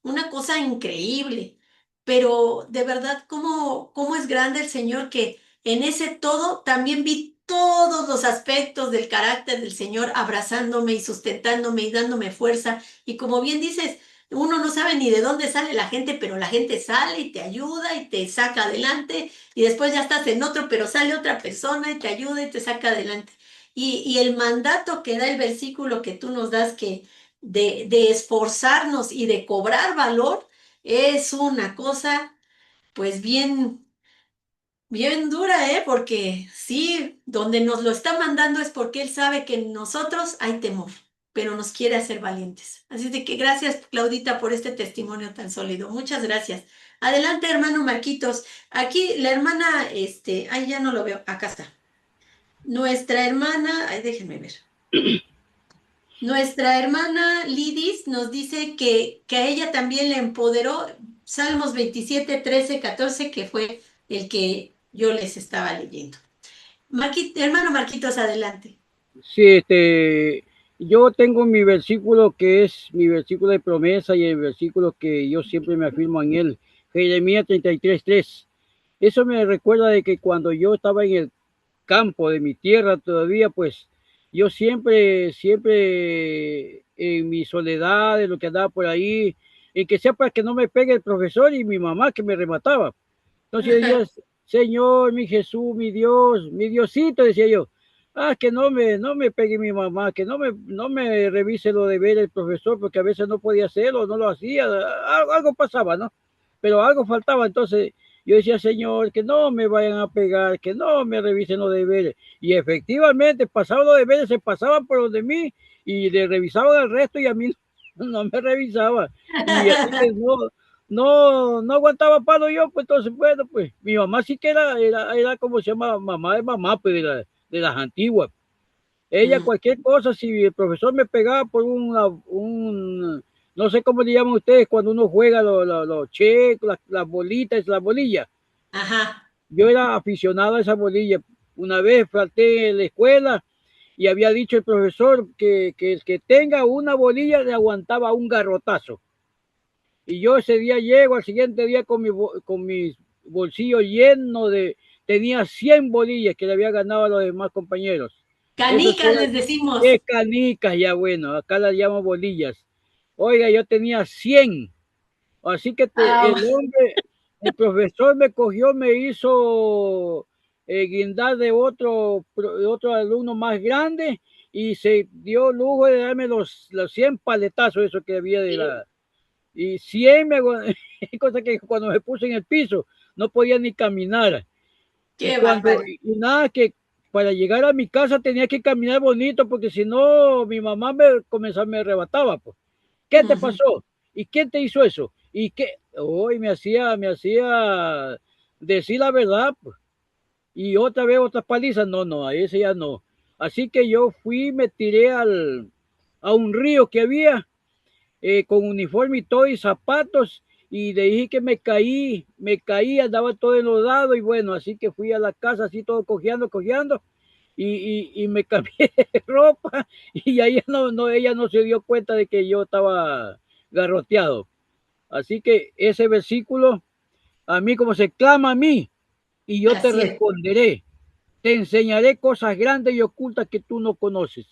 una cosa increíble. Pero de verdad, cómo es grande el Señor que en ese todo también vi todos los aspectos del carácter del Señor abrazándome y sustentándome y dándome fuerza. Y como bien dices, uno no sabe ni de dónde sale la gente, pero la gente sale y te ayuda y te saca adelante y después ya estás en otro, pero sale otra persona y te ayuda y te saca adelante. Y el mandato que da el versículo que tú nos das que de esforzarnos y de cobrar valor es una cosa pues bien dura, ¿eh? Porque sí, donde nos lo está mandando es porque Él sabe que en nosotros hay temor, pero nos quiere hacer valientes. Así de que gracias, Claudita, por este testimonio tan sólido. Muchas gracias. Adelante, hermano Marquitos. Aquí la hermana, ay, ya no lo veo, acá está. Nuestra hermana, ay, déjenme ver. Nuestra hermana Lidis nos dice que a ella también le empoderó Salmos 27, 13, 14, que fue el que yo les estaba leyendo. Hermano Marquitos, adelante. Sí, yo tengo mi versículo que es mi versículo de promesa y el versículo que yo siempre me afirmo en él, Jeremías 33:3. Eso me recuerda de que cuando yo estaba en el campo de mi tierra todavía, pues yo siempre en mi soledad, en lo que andaba por ahí, en que sea para que no me pegue el profesor y mi mamá que me remataba. Entonces yo decía, Señor, mi Jesús, mi Dios, mi Diosito, decía yo, que no me pegue mi mamá, que no me revise lo de ver el profesor, porque a veces no podía hacerlo, no lo hacía, algo pasaba, ¿no? Pero algo faltaba, entonces yo decía, Señor, que no me vayan a pegar, que no me revisen los deberes. Y efectivamente, pasaban los deberes, se pasaban por donde mí y le revisaban al resto y a mí no me revisaba. Y así que no aguantaba palo yo, pues entonces, bueno, pues mi mamá sí que era como se llama, mamá de mamá, pues de las antiguas. Ella Mm. cualquier cosa, si el profesor me pegaba por no sé cómo le llaman ustedes cuando uno juega los checos, las bolitas, las bolillas. Ajá. Yo era aficionado a esa bolilla. Una vez falté en la escuela y había dicho el profesor que el que tenga una bolilla le aguantaba un garrotazo. Y yo ese día llego al siguiente día con mis bolsillos llenos tenía 100 bolillas que le había ganado a los demás compañeros. Eso sí Canicas era les decimos. 10 canicas ya, bueno, acá las llamo bolillas. Oiga, yo tenía 100. Así que Ah, el profesor me cogió, me hizo guindar de otro alumno más grande y se dio lujo de darme los 100 paletazos, eso que había y 100 cosa que cuando me puse en el piso no podía ni caminar. qué bárbaro. Y nada, que para llegar a mi casa tenía que caminar bonito porque si no mi mamá me arrebataba, pues. ¿Qué te Ujú. pasó? ¿Y quién te hizo eso? ¿Y qué? Hoy me hacía decir la verdad, pues. Y otra vez otras palizas, no, a ese ya no. Así que yo fui, me tiré a un río que había con uniforme y todo y zapatos y le dije que me caí, andaba todo enlodado y bueno, así que fui a la casa así todo cojeando y me cambié de ropa y ella no se dio cuenta de que yo estaba garroteado. Así que ese versículo, a mí como se clama a mí y yo te Así es. responderé, te enseñaré cosas grandes y ocultas que tú no conoces.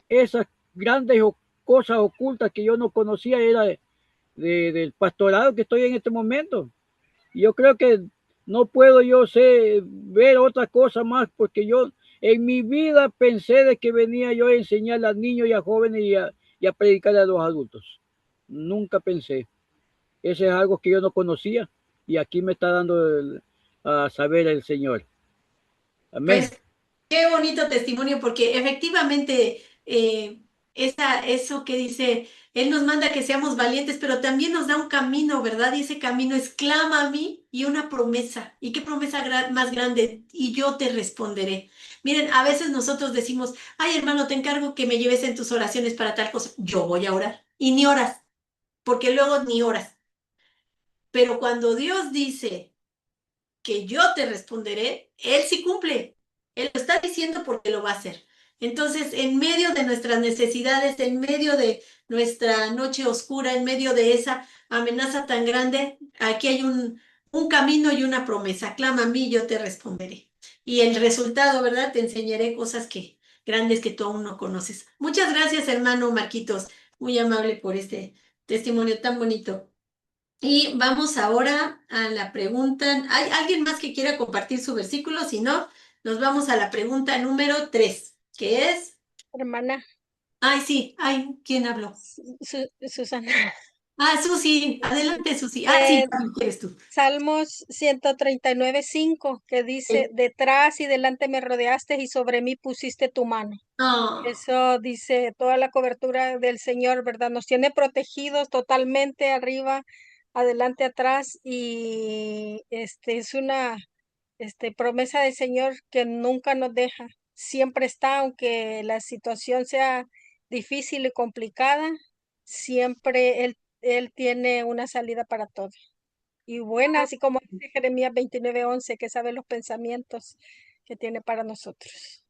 Esas grandes cosas ocultas que yo no conocía era del pastorado que estoy en este momento. Yo creo que no puedo ver otra cosa más porque yo en mi vida pensé de que venía yo a enseñar a niños y a jóvenes y a predicar a los adultos. Nunca pensé. Ese es algo que yo no conocía y aquí me está dando a saber el Señor. Amén. Pues qué bonito testimonio, porque efectivamente eso que dice, Él nos manda que seamos valientes, pero también nos da un camino, ¿verdad? Y ese camino es clama a mí y una promesa. ¿Y qué promesa más grande? Y yo te responderé. Miren, a veces nosotros decimos, ay hermano, te encargo que me lleves en tus oraciones para tal cosa. Yo voy a orar. Y ni oras, porque luego ni oras. Pero cuando Dios dice que yo te responderé, Él sí cumple. Él lo está diciendo porque lo va a hacer. Entonces, en medio de nuestras necesidades, en medio de nuestra noche oscura, en medio de esa amenaza tan grande, aquí hay un camino y una promesa. Clama a mí, yo te responderé. Y el resultado, ¿verdad? Te enseñaré cosas grandes que tú aún no conoces. Muchas gracias, hermano Marquitos. Muy amable por este testimonio tan bonito. Y vamos ahora a la pregunta. ¿Hay alguien más que quiera compartir su versículo? Si no, nos vamos a la pregunta número 3, que es... Hermana Ay, sí, ay, ¿quién habló? Susana. Ah, Susi, adelante, Susi. Ah, sí, Eh, ¿quieres tú? Salmos 139:5, que dice, detrás y delante me rodeaste y sobre mí pusiste tu mano. No. Eso dice toda la cobertura del Señor, ¿verdad? Nos tiene protegidos totalmente arriba, adelante, atrás, y es una promesa del Señor que nunca nos deja. Siempre está, aunque la situación sea difícil y complicada, siempre Él tiene una salida para todo. Y buena, así como dice Jeremías 29:11, que sabe los pensamientos que tiene para nosotros.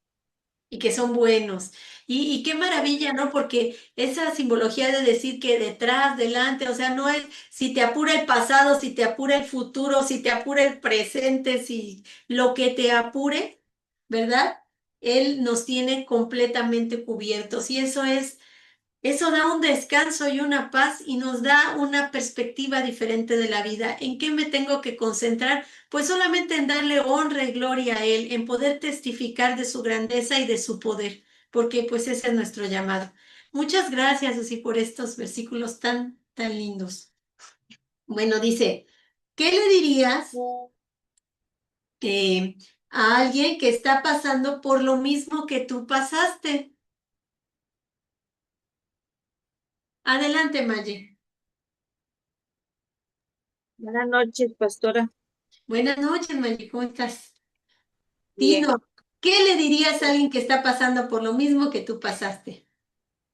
Y que son buenos. Y qué maravilla, ¿no? Porque esa simbología de decir que detrás, delante, o sea, no es si te apura el pasado, si te apura el futuro, si te apura el presente, si lo que te apure, ¿verdad? Él nos tiene completamente cubiertos y eso da un descanso y una paz y nos da una perspectiva diferente de la vida. ¿En qué me tengo que concentrar? Pues solamente en darle honra y gloria a Él, en poder testificar de su grandeza y de su poder, porque pues ese es nuestro llamado. Muchas gracias, Susi, por estos versículos tan, tan lindos. Bueno, dice, ¿qué le dirías eh, a alguien que está pasando por lo mismo que tú pasaste? Adelante, Maye. Buenas noches, pastora. Buenas noches, Maye, ¿cómo estás? Bien. Dino, ¿qué le dirías a alguien que está pasando por lo mismo que tú pasaste?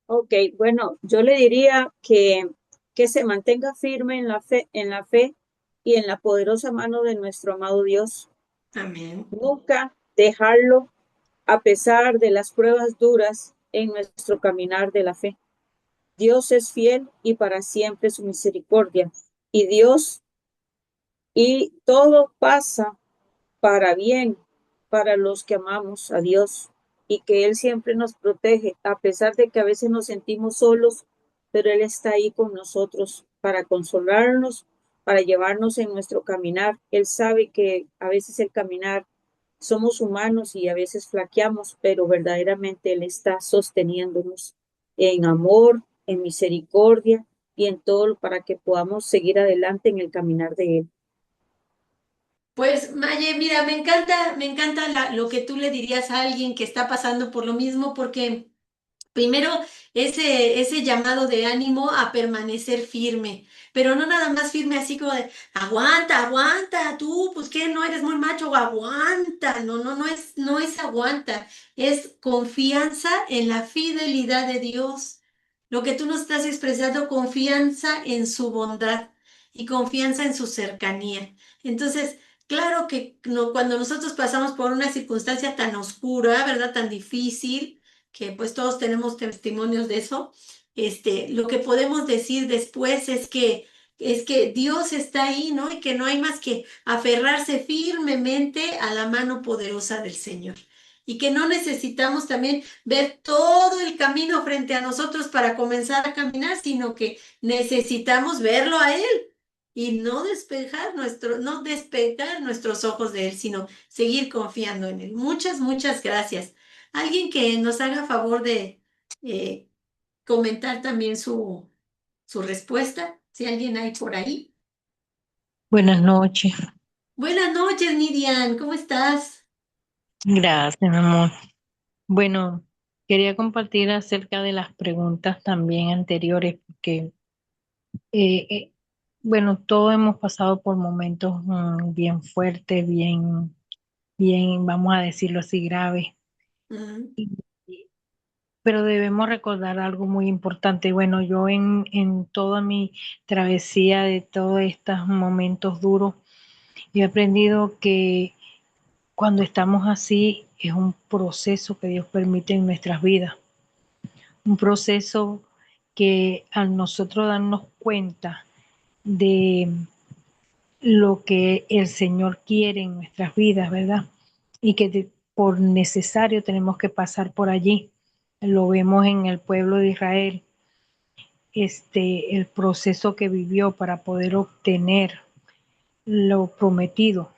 Ok, bueno, yo le diría que se mantenga firme en la fe y en la poderosa mano de nuestro amado Dios. Amén. Nunca dejarlo a pesar de las pruebas duras en nuestro caminar de la fe. Dios es fiel y para siempre su misericordia. Y Dios, y todo pasa para bien para los que amamos a Dios y que Él siempre nos protege, a pesar de que a veces nos sentimos solos, pero Él está ahí con nosotros para consolarnos, para llevarnos en nuestro caminar. Él sabe que a veces el caminar somos humanos y a veces flaqueamos, pero verdaderamente Él está sosteniéndonos en amor, en misericordia y en todo para que podamos seguir adelante en el caminar de Él. Pues, Maye, mira, me encanta lo que tú le dirías a alguien que está pasando por lo mismo, porque primero, ese llamado de ánimo a permanecer firme, pero no nada más firme así como de, aguanta, aguanta, tú, pues qué, no eres muy macho, aguanta, no es aguanta, es confianza en la fidelidad de Dios. Lo que tú nos estás expresando, confianza en su bondad y confianza en su cercanía. Entonces, claro que cuando nosotros pasamos por una circunstancia tan oscura, ¿verdad? Tan difícil, que pues todos tenemos testimonios de eso, lo que podemos decir después es que Dios está ahí, ¿no? Y que no hay más que aferrarse firmemente a la mano poderosa del Señor. Y que no necesitamos también ver todo el camino frente a nosotros para comenzar a caminar, sino que necesitamos verlo a Él y no despegar nuestros ojos de Él, sino seguir confiando en Él. Muchas, muchas gracias. Alguien que nos haga favor de eh, comentar también su respuesta, si alguien hay por ahí. Buenas noches. Buenas noches, Nidian, ¿cómo estás? Gracias, mi amor. Bueno, quería compartir acerca de las preguntas también anteriores, porque, eh, eh, bueno, todos hemos pasado por momentos bien fuertes, bien, vamos a decirlo así, graves. Mm, Y- pero debemos recordar algo muy importante. Bueno, yo en toda mi travesía de todos estos momentos duros, he aprendido que cuando estamos así es un proceso que Dios permite en nuestras vidas, un proceso que al nosotros darnos cuenta de lo que el Señor quiere en nuestras vidas, ¿verdad? Y que por necesario tenemos que pasar por allí. Lo vemos en el pueblo de Israel, el proceso que vivió para poder obtener lo prometido.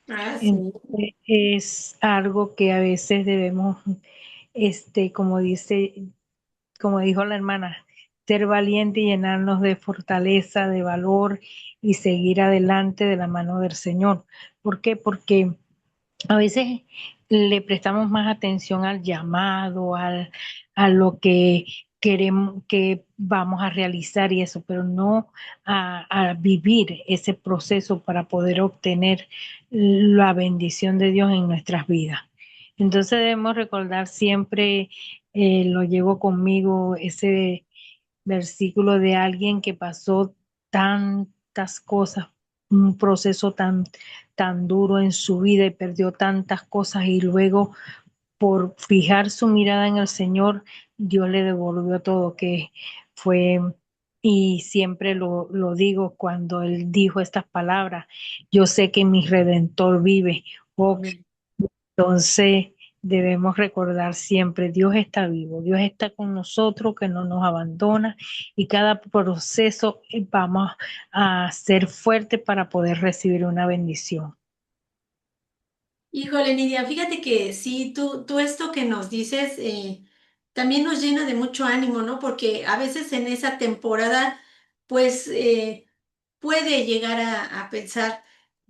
Ah, sí. Entonces, es algo que a veces debemos, como dijo la hermana, ser valiente y llenarnos de fortaleza, de valor y seguir adelante de la mano del Señor. ¿Por qué? Porque a veces le prestamos más atención al llamado, a lo que queremos, que vamos a realizar y eso, pero no a vivir ese proceso para poder obtener la bendición de Dios en nuestras vidas. Entonces debemos recordar siempre, lo llevo conmigo, ese versículo de alguien que pasó tantas cosas, un proceso tan duro en su vida y perdió tantas cosas y luego por fijar su mirada en el Señor, Dios le devolvió todo, que fue, y siempre lo digo cuando él dijo estas palabras, yo sé que mi Redentor vive. Oh, entonces debemos recordar siempre, Dios está vivo, Dios está con nosotros, que no nos abandona y cada proceso vamos a ser fuertes para poder recibir una bendición. Híjole, Nidia, fíjate que sí, tú esto que nos dices también nos llena de mucho ánimo, ¿no? Porque a veces en esa temporada, pues puede llegar a pensar,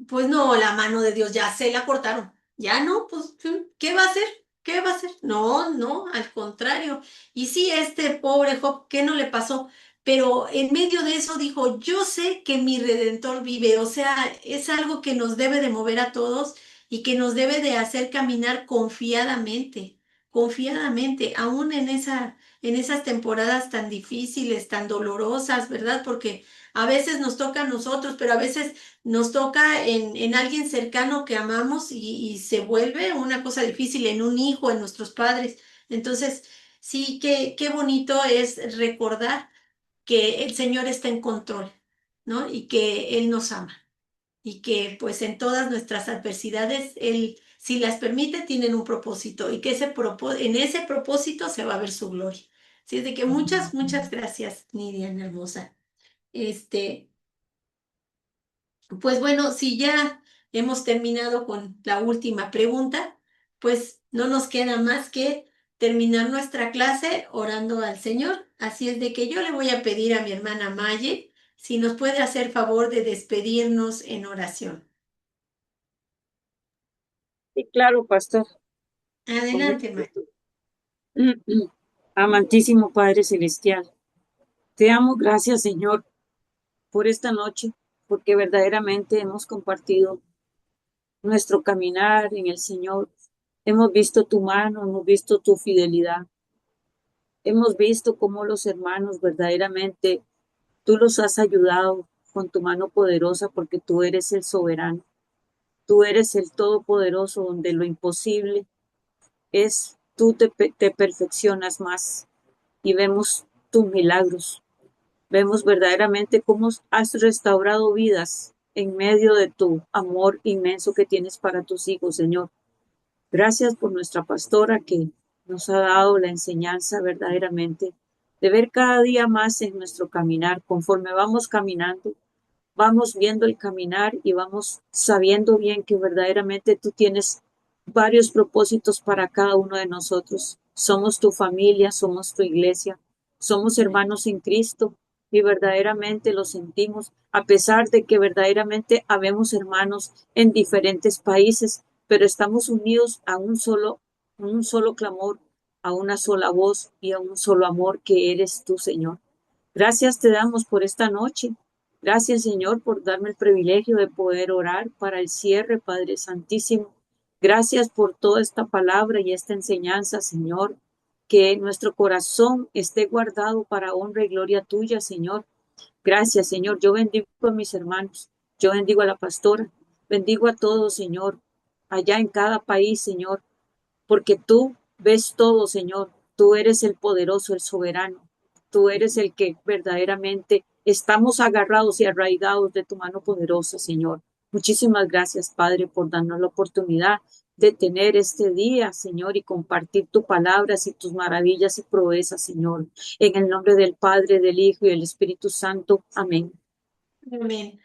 pues no, la mano de Dios ya se la cortaron, ya no, pues, ¿qué va a hacer? ¿Qué va a hacer? No, no, al contrario. Y sí, este pobre Job, ¿qué no le pasó? Pero en medio de eso dijo, yo sé que mi Redentor vive, o sea, es algo que nos debe de mover a todos y que nos debe de hacer caminar confiadamente, confiadamente, aún en esas temporadas tan difíciles, tan dolorosas, ¿verdad? Porque a veces nos toca a nosotros, pero a veces nos toca en alguien cercano que amamos y se vuelve una cosa difícil en un hijo, en nuestros padres. Entonces, sí, qué bonito es recordar que el Señor está en control, ¿no? Y que Él nos ama y que pues en todas nuestras adversidades, Él, si las permite, tienen un propósito y que en ese propósito se va a ver su gloria. Así es de que muchas gracias, Nidian hermosa. Este, pues bueno, si ya hemos terminado con la última pregunta, pues no nos queda más que terminar nuestra clase orando al Señor. Así es de que yo le voy a pedir a mi hermana Maye si nos puede hacer favor de despedirnos en oración. Sí, claro, pastor. Con mucho Adelante, Maye. gusto. Amantísimo Padre Celestial, te damos gracias, Señor, por esta noche, porque verdaderamente hemos compartido nuestro caminar en el Señor. Hemos visto tu mano, hemos visto tu fidelidad, hemos visto cómo los hermanos verdaderamente tú los has ayudado con tu mano poderosa, porque tú eres el soberano, tú eres el todopoderoso, donde lo imposible es, tú te perfeccionas más y vemos tus milagros. Vemos verdaderamente cómo has restaurado vidas en medio de tu amor inmenso que tienes para tus hijos, Señor. Gracias por nuestra pastora que nos ha dado la enseñanza verdaderamente de ver cada día más en nuestro caminar. Conforme vamos caminando, vamos viendo el caminar y vamos sabiendo bien que verdaderamente tú tienes varios propósitos para cada uno de nosotros. Somos tu familia, somos tu iglesia, somos hermanos en Cristo y verdaderamente lo sentimos, a pesar de que verdaderamente habemos hermanos en diferentes países, pero estamos unidos a un solo clamor, a una sola voz y a un solo amor que eres tú, Señor. Gracias te damos por esta noche. Gracias, Señor, por darme el privilegio de poder orar para el cierre, Padre Santísimo. Gracias por toda esta palabra y esta enseñanza, Señor. Que nuestro corazón esté guardado para honra y gloria tuya, Señor. Gracias, Señor. Yo bendigo a mis hermanos. Yo bendigo a la pastora. Bendigo a todos, Señor. allá en cada país, Señor, porque tú ves todo, Señor. Tú eres el poderoso, el soberano. Tú eres el que verdaderamente estamos agarrados y arraigados de tu mano poderosa, Señor. Muchísimas gracias, Padre, por darnos la oportunidad de tener este día, Señor, y compartir tu palabras y tus maravillas y proezas, Señor. En el nombre del Padre, del Hijo y del Espíritu Santo. Amén. Amén.